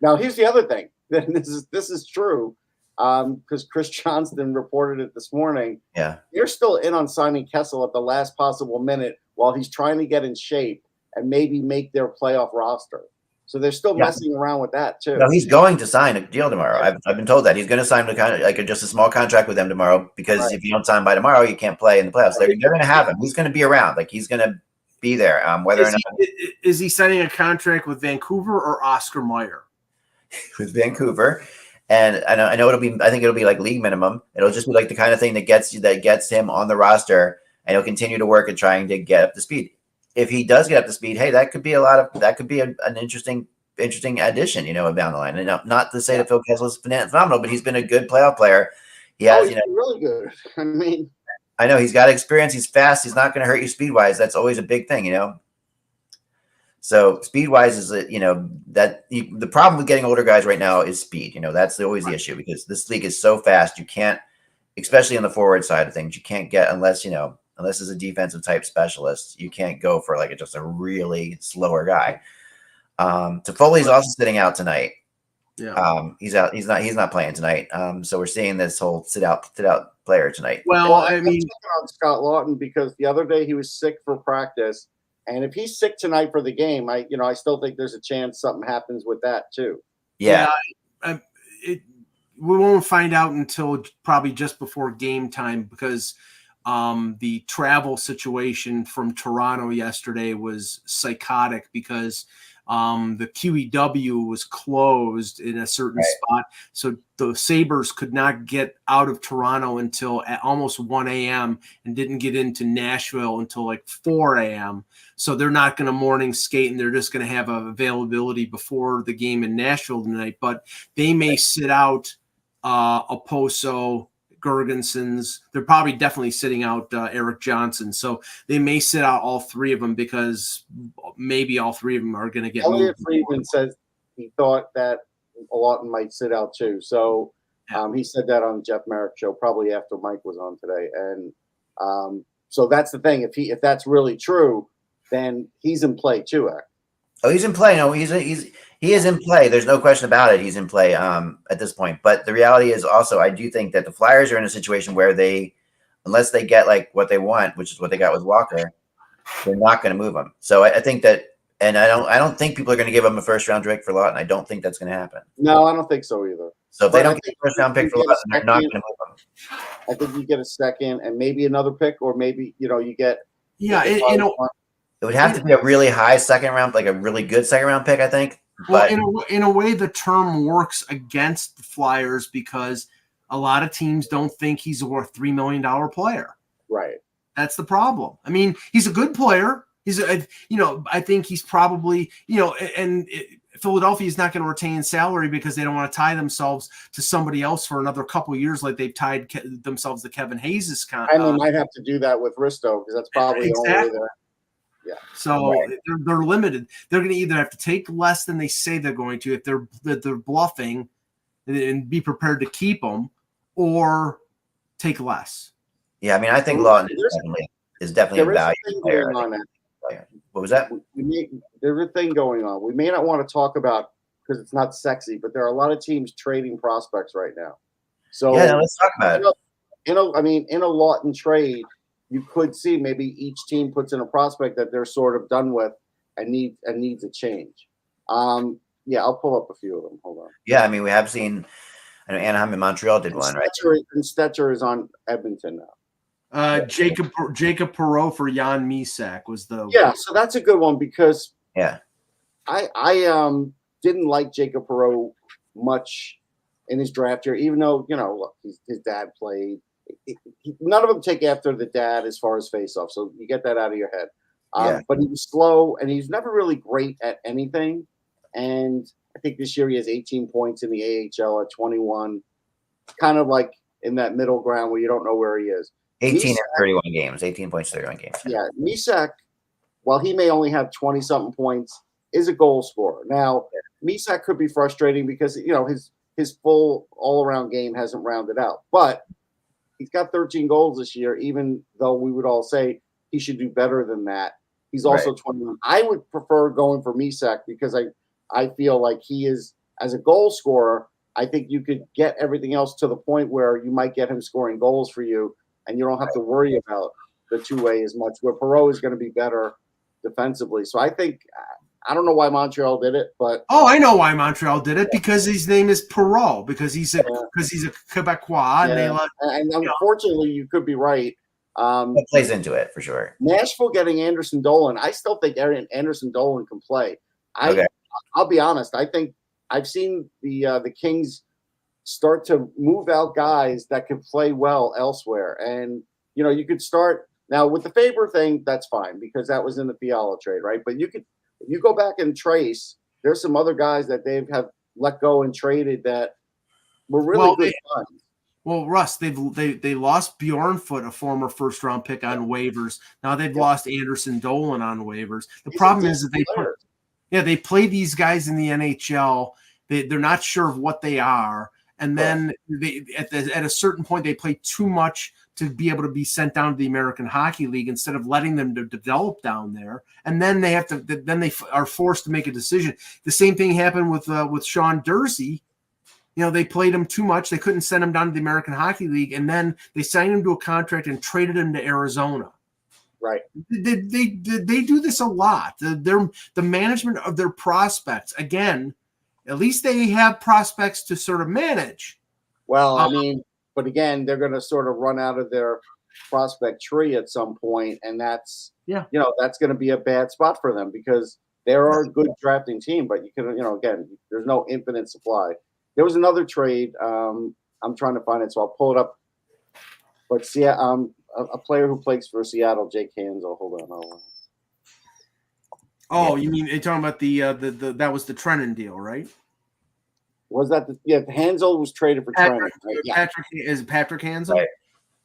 Now here's the other thing. This is true. Because Chris Johnston reported it this morning. Yeah. They're still in on signing Kessel at the last possible minute while he's trying to get in shape and maybe make their playoff roster. So they're still messing around with that too. No, he's going to sign a deal tomorrow. I've been told that he's going to sign just a small contract with them tomorrow because if you don't sign by tomorrow, you can't play in the playoffs. They're going to have him. He's going to be around. He's going to be there. Whether or not is he signing a contract with Vancouver or Oscar Mayer? with Vancouver. And I know I think it'll be like league minimum. It'll just be like the kind of thing that gets him on the roster, and he'll continue to work at trying to get up to speed. If he does get up to speed, hey, that could be an interesting addition, down the line. And not to say that Phil Kessel's phenomenal, but he's been a good playoff player. He has, been really good. I mean, I know he's got experience. He's fast. He's not going to hurt you speed wise. That's always a big thing, So speed wise is the problem with getting older guys right now is speed. That's always the issue because this league is so fast. You can't, especially on the forward side of things, you can't get unless it's a defensive type specialist, you can't go for just a really slower guy. Toffoli's also sitting out tonight. Yeah. He's out. He's not playing tonight. So we're seeing this whole sit out player tonight. Well, I mean, on Scott Lawton because the other day he was sick for practice. And if he's sick tonight for the game, I still think there's a chance something happens with that too. Yeah. We won't find out until probably just before game time because the travel situation from Toronto yesterday was psychotic because the QEW was closed in a certain spot. So the Sabres could not get out of Toronto until at almost 1 a.m. and didn't get into Nashville until 4 a.m. So they're not going to morning skate and they're just going to have availability before the game in Nashville tonight. But they may sit out Oposo, Gergensons. They're probably definitely sitting out Eric Johnson. So they may sit out all three of them because maybe all three of them are going to get Elliot moved. Friedman says he thought that Lawton might sit out too. So he said that on the Jeff Merrick show probably after Mike was on today. And so that's the thing. If that's really true, then he's in play too. Oh, he's in play. No, he is in play. There's no question about it. He's in play at this point. But the reality is also, I do think that the Flyers are in a situation where unless they get what they want, which is what they got with Walker, they're not going to move him. So I think that, and I don't think people are going to give him a first round pick for Lawton. I don't think that's going to happen. No, I don't think so either. So if they don't get a first round pick for Lawton, they're not going to move him. I think you get a second and maybe another pick, or maybe you get. Yeah, it would have to be a really high second round, a really good second round pick, I think. But in a way, the term works against the Flyers because a lot of teams don't think he's a worth $3 million player. Right. That's the problem. I mean, he's a good player. I think he's probably, Philadelphia is not going to retain salary because they don't want to tie themselves to somebody else for another couple of years like they've tied themselves to Kevin Hayes' contract. And they might have to do that with Risto because that's probably the only way they're. Yeah. So they're limited. They're going to either have to take less than they say they're going to if they're bluffing and be prepared to keep them, or take less. Yeah, I mean, I think Lawton is definitely a value player. What was that? There's a thing going on. We may not want to talk about because it's not sexy, but there are a lot of teams trading prospects right now. So let's talk about it. In a Lawton trade, you could see maybe each team puts in a prospect that they're sort of done with and needs a change. I'll pull up a few of them. Hold on. Yeah, I mean, we have seen. I know Anaheim and Montreal did one, right? And Stetcher is on Edmonton now. Jacob Perreault for Jan Misak was the so that's a good one because I didn't like Jacob Perreault much in his draft year, even though his dad played. None of them take after the dad as far as face-off, so you get that out of your head. But he was slow, and he's never really great at anything. And I think this year he has 18 points in the AHL at 21, kind of like in that middle ground where you don't know where he is. 18 and 31 games, 18 points, 31 games. Yeah, Misak, while he may only have 20-something points, is a goal scorer. Now, Misak could be frustrating because his full all-around game hasn't rounded out, but he's got 13 goals this year, even though we would all say he should do better than that. He's also 21. I would prefer going for Misak because I feel like he is, as a goal scorer, I think you could get everything else to the point where you might get him scoring goals for you, and you don't have to worry about the two-way as much, where Perreault is going to be better defensively. So I think I don't know why Montreal did it, but I know why Montreal did it because his name is Perreault because he's a Quebecois and unfortunately you could be right. That plays into it for sure. Nashville getting Anderson Dolan, I still think Anderson Dolan can play. I'll be honest. I think I've seen the Kings start to move out guys that can play well elsewhere. And, you could start now with the Faber thing. That's fine because that was in the Fiala trade, right? But if you go back and trace, there's some other guys that they have let go and traded that were really good finds. Well, Russ, they lost Bjornfoot, a former first-round pick, on waivers. Now they've lost Anderson Dolan on waivers. The problem is that they play these guys in the NHL. They're not sure of what they are, and then at a certain point they play too much to be able to be sent down to the American Hockey League instead of letting them to develop down there. And then they are forced to make a decision. The same thing happened with Sean Dursey. They played him too much. They couldn't send him down to the American Hockey League, and then they signed him to a contract and traded him to Arizona. Right. They do this a lot. The management of their prospects, again, at least they have prospects to sort of manage. Well, but again, they're going to sort of run out of their prospect tree at some point, and that's that's going to be a bad spot for them because they are a good drafting team, but you can again, there's no infinite supply. There was another trade. I'm trying to find it, so I'll pull it up. But a player who plays for Seattle, Jake Hansel. Hold on. Oh, you mean you're talking about the that was the Trennan deal, right? Was that Hansel was traded for Trennan? Right? Yeah. Patrick Hansel? Right.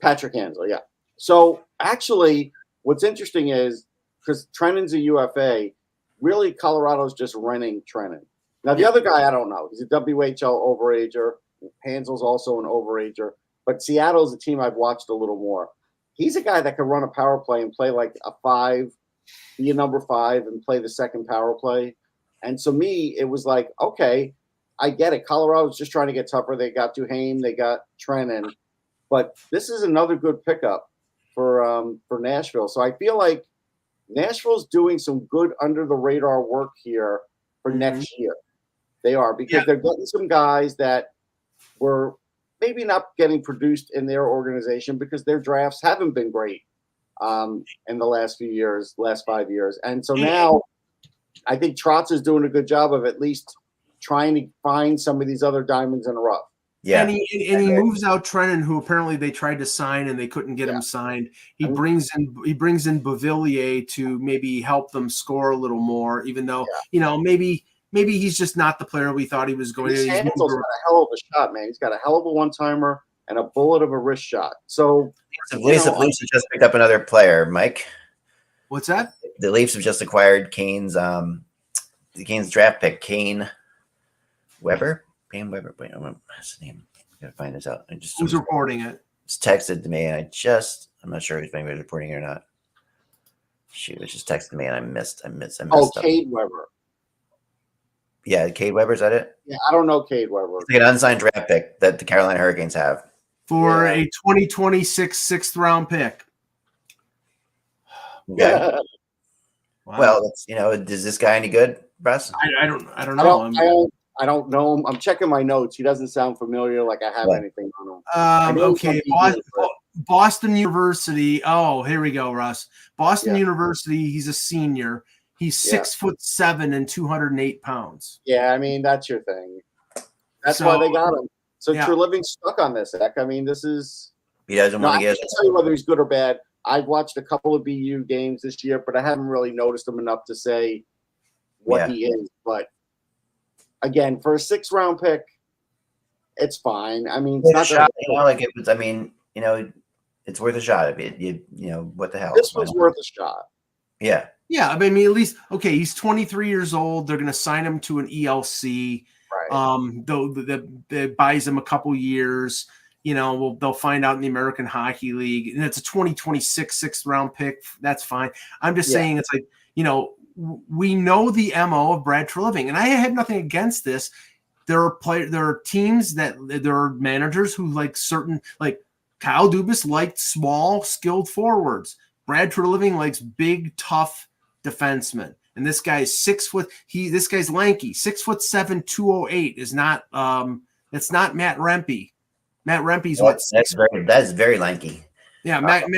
Patrick Hansel, yeah. So actually, what's interesting is because Trennan's a UFA, really Colorado's just renting Trennan. Now, the other guy, I don't know. He's a WHL overager. Hansel's also an overager. But Seattle's a team I've watched a little more. He's a guy that can run a power play and play like a 5, be a number 5, and play the second power play. And so me, it was like, okay, I get it. Colorado's just trying to get tougher. They got Duhaime. They got Trennan. But this is another good pickup for Nashville. So I feel like Nashville's doing some good under-the-radar work here for next year. They are because they're getting some guys that were maybe not getting produced in their organization because their drafts haven't been great in the last 5 years. And so now I think Trotz is doing a good job of at least trying to find some of these other diamonds in the rough. Yeah, and he moves out Trennan, who apparently they tried to sign and they couldn't get him signed. He brings in Beauvillier to maybe help them score a little more, even though maybe he's just not the player we thought he was going to. Hansel's got a hell of a shot, man. He's got a hell of a one-timer and a bullet of a wrist shot. So the Leafs have just picked up another player, Mike. What's that? The Leafs have just acquired Kane's draft pick, Kane Weber. Wait, what's his name? I gotta find this out. Who's reporting it? It's texted to me, and I'm not sure if anybody's reporting it or not. Shoot, it just texted me, and I missed. Oh, Cade Weber. Yeah, Cade Weber, is that it? Yeah, I don't know Cade Weber. It's like an unsigned draft pick that the Carolina Hurricanes have. For a 2026 6th-round pick. Yeah. Wow. Well, is this guy any good, Russ? I don't know. I don't know him. I'm checking my notes. He doesn't sound familiar like I have anything on him. Okay. Boston University. Oh, here we go, Russ. Boston University. He's a senior. He's 6'7" and 208 pounds. Yeah, that's your thing. That's why they got him. So Treliving's stuck on this, Eck. This is. He doesn't want to get. I can't tell you whether he's good or bad. I've watched a couple of BU games this year, but I haven't really noticed him enough to say what he is. But again, for a 6th-round pick, it's fine. It's not shot. It's worth a shot. What the hell? This was worth a shot. Yeah. Yeah, at least he's 23 years old. They're going to sign him to an ELC. Right. That buys him a couple years. They'll find out in the American Hockey League, and it's a 2026 6th-round pick. That's fine. I'm just saying it's like, we know the MO of Brad Treliving, and I have nothing against this. There are teams there are managers who like Kyle Dubas liked small, skilled forwards. Brad Treliving likes big, tough defensemen. And this guy is 6 foot. This guy's lanky. 6'7", 208 is not. It's not Matt Rempe. Matt Rempe's that's very lanky. Yeah, Matt. I'm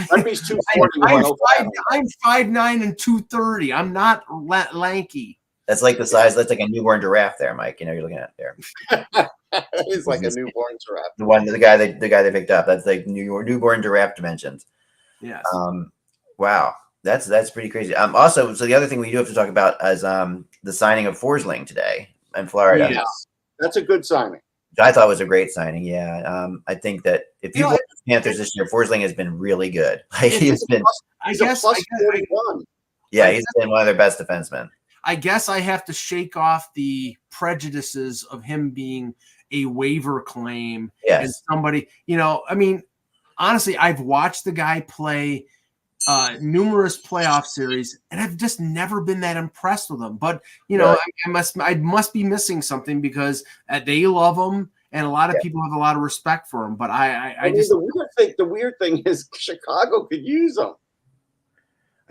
Rempe's 240. I'm 5'9" and 230. I'm not lanky. That's like the size. That's like a newborn giraffe there, Mike. You're looking at there. It's like a newborn giraffe. The guy they picked up. That's like newborn giraffe dimensions. Yes. Wow. That's pretty crazy. Also, so the other thing we do have to talk about is the signing of Forsling today in Florida. Yes. That's a good signing. I thought it was a great signing. Yeah. I think that if you look at the Panthers this year, Forsling has been really good. Like he's been. He's a plus 41. Yeah, he's been one of their best defensemen. I guess I have to shake off the prejudices of him being a waiver claim. Yes. And somebody, I mean, honestly, I've watched the guy play numerous playoff series, and I've just never been that impressed with him. But I must be missing something because they love him, and a lot of people have a lot of respect for him. But I just the weird thing is Chicago could use him.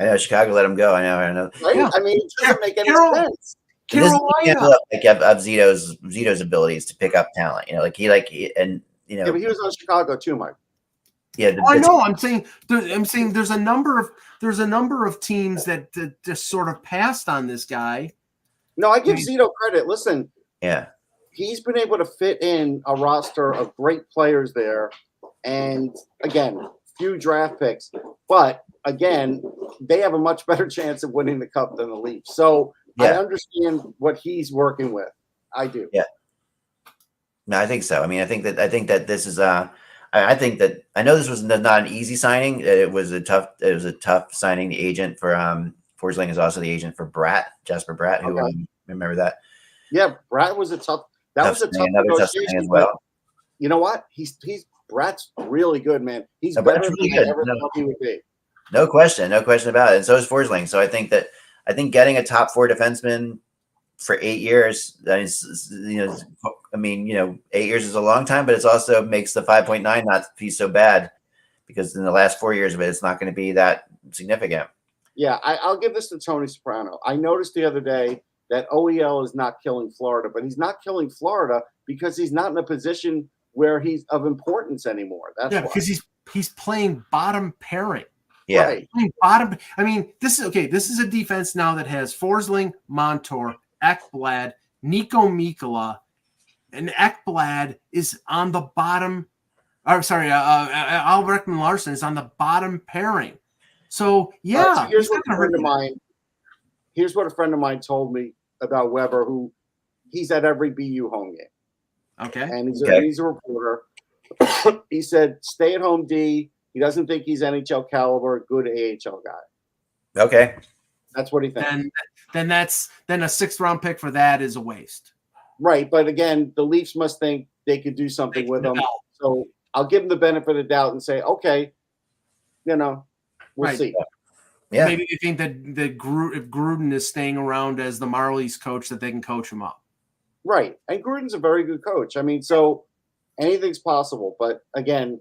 I know Chicago let him go. I know. Right? Yeah. I mean, it doesn't make any sense. Carolina of Zito's abilities to pick up talent. But he was on Chicago too, Mike. Yeah, I know. I'm saying there's a number of teams that just sort of passed on this guy. No, I give Zito credit. Listen, yeah, he's been able to fit in a roster of great players there, and again, few draft picks, but again, they have a much better chance of winning the cup than the Leafs. So I understand what he's working with. I do. Yeah. No, I think so. I mean, I think that this is I think that I know this was not an easy signing. It was a tough signing. The agent for Forsling is also the agent for Jasper Bratt, who remember that. Yeah, Bratt was a tough negotiation as well. You know what? Bratt's really good, man. He's better than I ever thought he would be. No question about it. And so is Forsling. So I think getting a top 4 defenseman for 8 years, that is, 8 years is a long time, but it also makes the 5.9 not be so bad because in the last 4 years of it, it's not going to be that significant. Yeah, I'll give this to Tony Soprano. I noticed the other day that OEL is not killing Florida, but he's not killing Florida because he's not in a position where he's of importance anymore. That's why. Because he's playing bottom pairing. Yeah. Right. Bottom. I mean, this is a defense now that has Forsling, Montour, Ekblad, Nico Mikkola, and Ekblad is on the bottom. Albert Ekman-Larsson is on the bottom pairing. So yeah, here's what a friend of mine told me about Weber, who he's at every BU home game. Okay. And he's a reporter. He said, stay at home D. He doesn't think he's NHL caliber, good AHL guy. Okay. That's what he thinks. And then a 6th round pick for that is a waste. Right. But again, the Leafs must think they could do something with him. So I'll give him the benefit of the doubt and say, okay, we'll see. Yeah. Maybe they think that if Gruden is staying around as the Marlies coach, that they can coach him up. Right. And Gruden's a very good coach. I mean, so anything's possible. But again,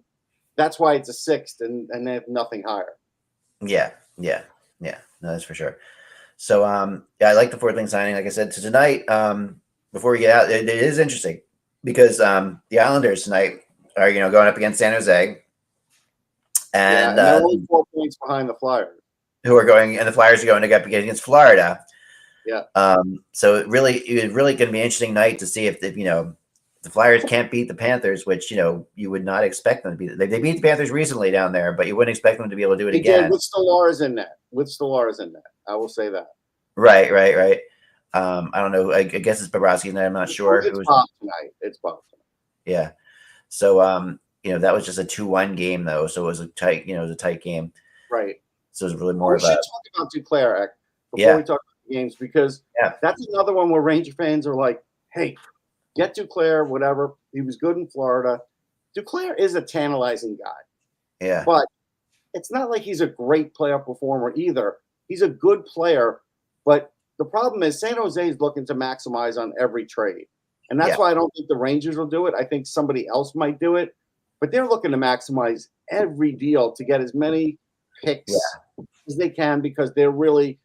that's why it's a 6th and they have nothing higher. Yeah. No, that's for sure. So, I like the Forsling signing. Like I said, so tonight, before we get out, it is interesting because the Islanders tonight are going up against San Jose, and they're only 4 points behind the Flyers, and the Flyers are going to go up against Florida. Yeah. So it really going to be an interesting night to see if the Flyers can't beat the Panthers, which you would not expect them to beat. They beat the Panthers recently down there, but you wouldn't expect them to be able to do it again. Did with Stellaris in that. I will say that. Right. I don't know. I guess it's Bobrovsky tonight. I'm not sure. It's Bob tonight. Yeah. So that was just a 2-1 game though. So it was a tight game. Right. So it was really more we should talk about Duclair before we talk about the games because that's another one where Ranger fans are like, hey, get Duclair, whatever. He was good in Florida. Duclair is a tantalizing guy. Yeah. But it's not like he's a great playoff performer either. He's a good player, but the problem is San Jose is looking to maximize on every trade. And that's why I don't think the Rangers will do it. I think somebody else might do it. But they're looking to maximize every deal to get as many picks as they can because they're really,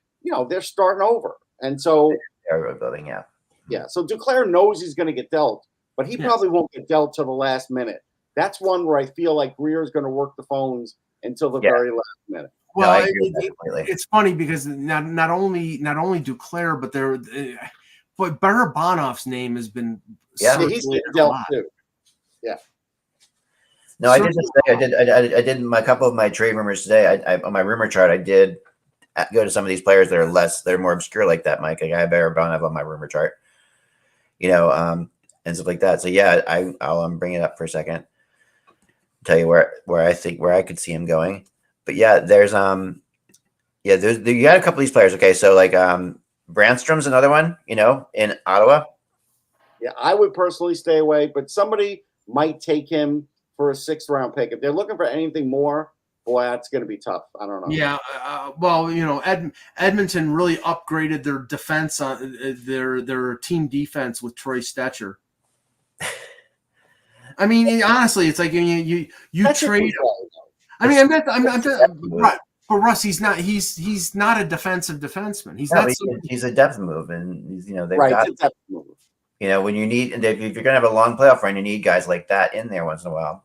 they're starting over. And so they're rebuilding, Yeah, so Duclair knows he's going to get dealt, but he probably won't get dealt till the last minute. That's one where I feel like Greer is going to work the phones until the very last minute. Well, I agree with that completely. it's funny because not only Duclair, but but Barabanov's name has been he's circulated a dealt lot. too. Yeah. No, I did just say I did a couple of my trade rumors today. I on my rumor chart, I did go to some of these players that are they're more obscure like that, Mike. Like I have Barabanov on my rumor chart, and stuff like that. So yeah, I'll bring it up for a second. Tell you where I could see him going. But yeah, there's you got a couple of these players. Okay, so like Brandstrom's another one, in Ottawa. Yeah, I would personally stay away, but somebody might take him for a 6th round pick. If they're looking for anything more, boy, that's going to be tough. I don't know. Yeah, well, Edmonton really upgraded their defense on their team defense with Troy Stetcher. I mean, honestly, it's like you trade. I mean, but Russ, he's not a defensive defenseman. He's a depth move, and they've right, got it's a depth move. when you need, and if you're gonna have a long playoff run, you need guys like that in there once in a while.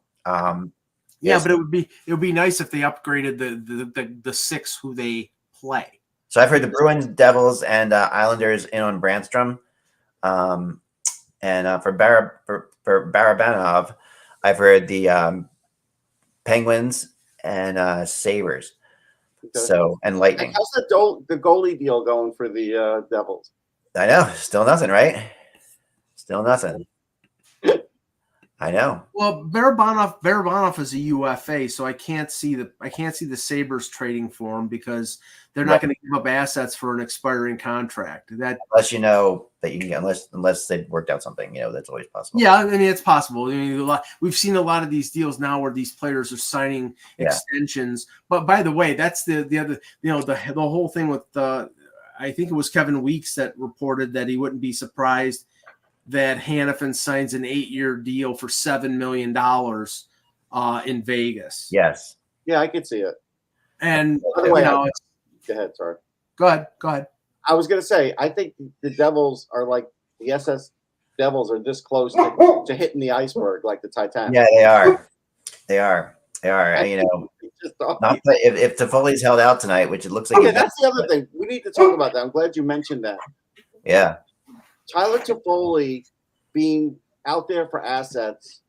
Yeah, but it would be nice if they upgraded the 6 who they play. So I've heard the Bruins, Devils, and Islanders in on Brandstrom, and for Barabanov, I've heard the Penguins and Sabres. Okay. So and Lightning. How's the goalie deal going for the Devils? I know, still nothing, right? Still nothing. I know. Well, Barabanov is a UFA, so I can't see the Sabres trading for him because they're not going to give up assets for an expiring contract. That unless you know that you can get, unless they've worked out something, that's always possible. Yeah, I mean it's possible. I mean, we've seen a lot of these deals now where these players are signing extensions. But by the way, that's the other, the whole thing with I think it was Kevin Weeks that reported that he wouldn't be surprised that Hannafin signs an 8-year deal for $7 million in Vegas. Yes. Yeah, I could see it. And by the way, go ahead. Sorry. Go ahead. I was going to say, I think the Devils are like the SS Devils are this close to hitting the iceberg, like the Titanic. Yeah, they are. They are. Not if Toffoli's held out tonight, which it looks like. Okay, that's the other thing. We need to talk about that. I'm glad you mentioned that. Yeah. Tyler Toffoli being out there for assets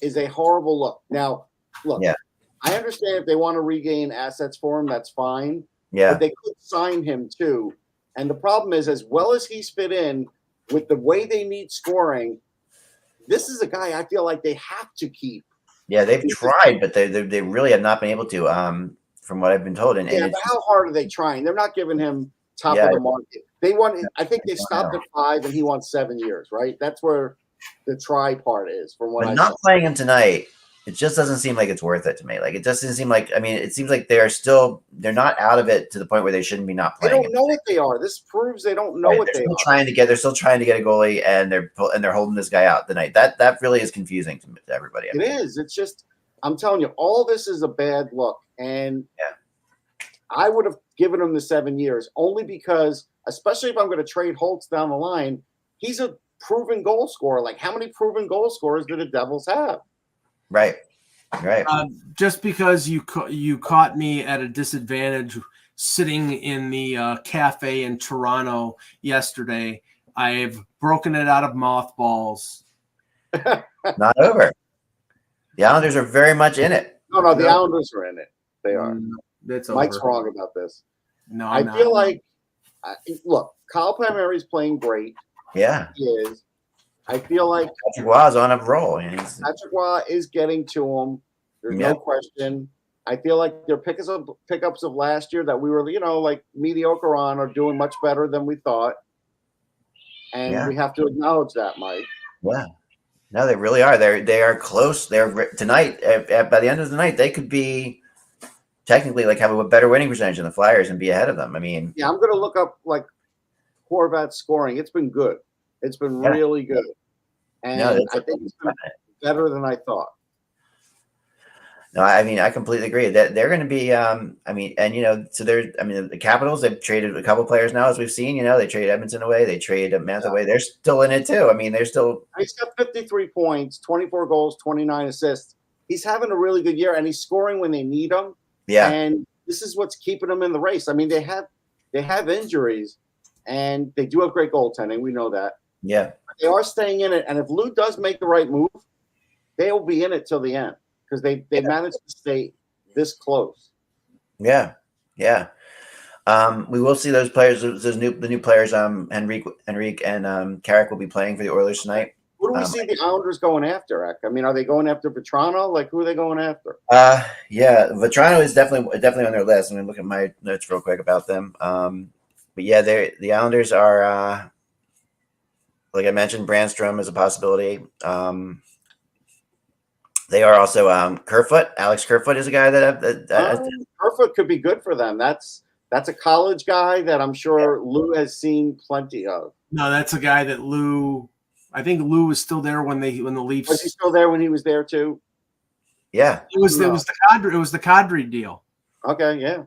is a horrible look. Now, look, I understand if they want to regain assets for him, that's fine. Yeah. But they could sign him too. And the problem is, as well as he's fit in with the way they need scoring, this is a guy I feel like they have to keep. Yeah, they've tried, but they really have not been able to, from what I've been told. And but how hard are they trying? They're not giving him top of the market. They want. I think they stopped at 5, and he wants 7 years. Right? That's where the try part is. From what not playing him tonight, it just doesn't seem like it's worth it to me. Like it doesn't seem like. I mean, it seems like they're not out of it to the point where they shouldn't be not playing. They don't know what they are. This proves they don't know what they are. They're still trying to get a goalie, and they're holding this guy out tonight. That really is confusing to everybody. It is. It's just. I'm telling you, all this is a bad look, and I would have given him the 7 years only because, especially if I'm going to trade Holtz down the line, he's a proven goal scorer. Like, how many proven goal scorers do the Devils have? Right. Just because you caught me at a disadvantage sitting in the cafe in Toronto yesterday, I've broken it out of mothballs. Not over. The Islanders are very much in it. No, the Islanders are in it. They are. That's Mike's over. wrong about this. No, I feel like, look, Kyle Palmieri's playing great. Yeah, he is. I feel like Patrick Roy is on a roll. Patrick Roy is getting to him. There's no question. I feel like their pickups of last year that we were, like mediocre on are doing much better than we thought. And we have to acknowledge that, Mike. Yeah. No, they really are. They are close. They're tonight. By the end of the night, they could be technically have a better winning percentage than the Flyers and be ahead of them. I mean, I'm going to look up Horvat's scoring. It's been good. It's been really good, and I think it's been better than I thought. No, I mean, I completely agree that they're going to be. The Capitals, they've traded a couple players now, as we've seen. They traded Edmonton away, they traded Mantha away. They're still in it too. I mean, they're still. He's got 53 points, 24 goals, 29 assists. He's having a really good year, and he's scoring when they need him. Yeah. And this is what's keeping them in the race. I mean, they have injuries, and they do have great goaltending. We know that. Yeah. But they are staying in it, and if Lou does make the right move, they will be in it till the end because they managed to stay this close. Yeah. Yeah. We will see those players, the new players. Henrique and Carrick will be playing for the Oilers tonight. Who do we see the Islanders going after, Ek? I mean, are they going after Vetrano? Like, who are they going after? Yeah, Vetrano is definitely on their list. I'm gonna look at my notes real quick about them. But yeah, the Islanders are, like I mentioned, Brandstrom is a possibility. They are also Kerfoot. Alex Kerfoot is a guy that Kerfoot could be good for them. That's a college guy that I'm sure Lou has seen plenty of. No, that's a guy that Lou. I think Lou was still there when the Leafs. Was he still there when he was there too? Yeah, it was the Kadri deal. Okay, yeah.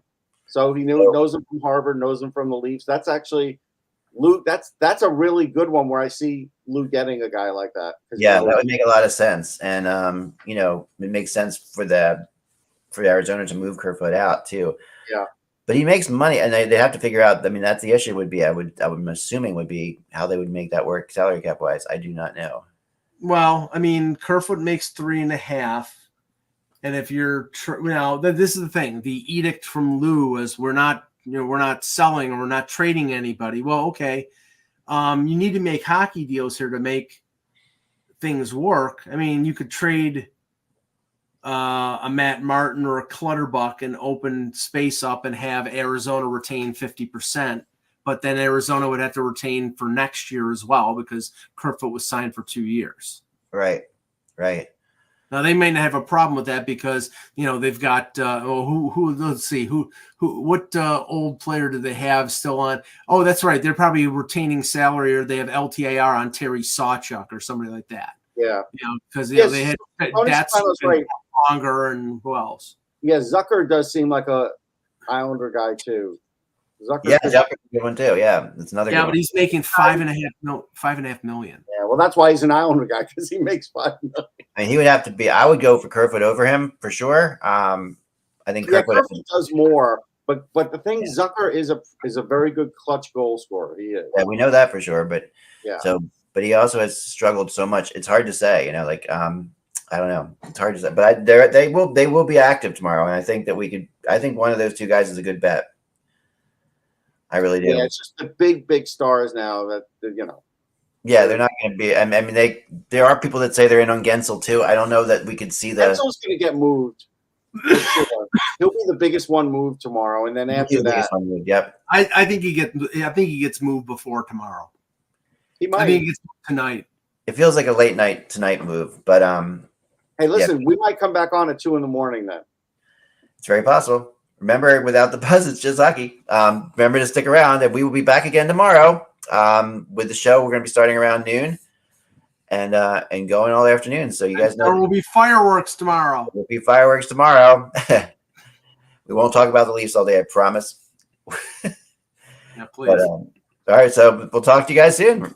So he knows him from Harvard, knows him from the Leafs. That's actually Lou. That's a really good one where I see Lou getting a guy like that. Yeah, that would make a lot of sense, and it makes sense for Arizona to move Kerfoot out too. Yeah. But he makes money, and they have to figure out. I mean, that's the issue. I'm assuming would be how they would make that work salary cap wise. I do not know. Well, I mean, Kerfoot makes 3.5, and if you're this is the thing. The edict from Lou is we're not selling or we're not trading anybody. Well, okay, you need to make hockey deals here to make things work. I mean, you could trade a Matt Martin or a Clutterbuck and open space up and have Arizona retain 50%, but then Arizona would have to retain for next year as well because Kerfoot was signed for 2 years. Right. Now they may not have a problem with that because they've got let's see what old player do they have still on? Oh, that's right, they're probably retaining salary or they have LTIR on Terry Sawchuk or somebody like that. Yeah, because they had that's right. Longer and who else? Yeah, Zucker does seem like a Islander guy too. Zucker's a good one too. Yeah, it's another. Yeah, but he's making $5.5 million. Yeah, well, that's why he's an Islander guy because he makes $5 million. I mean, he would have to be. I would go for Kerfoot over him for sure. I think Kerfoot does more, but the thing, Zucker is a very good clutch goal scorer. He is. Yeah, we know that for sure. But yeah. But he also has struggled so much. It's hard to say. I don't know. It's hard to say, but they will be active tomorrow, and I think that I think one of those two guys is a good bet. I really do. Yeah, it's just the big stars now that Yeah, they're not going to be. I mean, there are people that say they're in on Gensel too. I don't know that we could see that. Gensel's going to get moved. He'll be the biggest one moved tomorrow, and then after that, yep. I think he gets moved before tomorrow. He might. I think he gets moved tonight. It feels like a late night tonight move, but hey, listen, we might come back on at 2 a.m. then. It's very possible. Remember, without the buzz, it's just hockey. Remember to stick around, and we will be back again tomorrow with the show. We're going to be starting around noon and going all afternoon. So you guys know there will be fireworks tomorrow. There will be fireworks tomorrow. We won't talk about the Leafs all day, I promise. Yeah, please. But, all right, so we'll talk to you guys soon.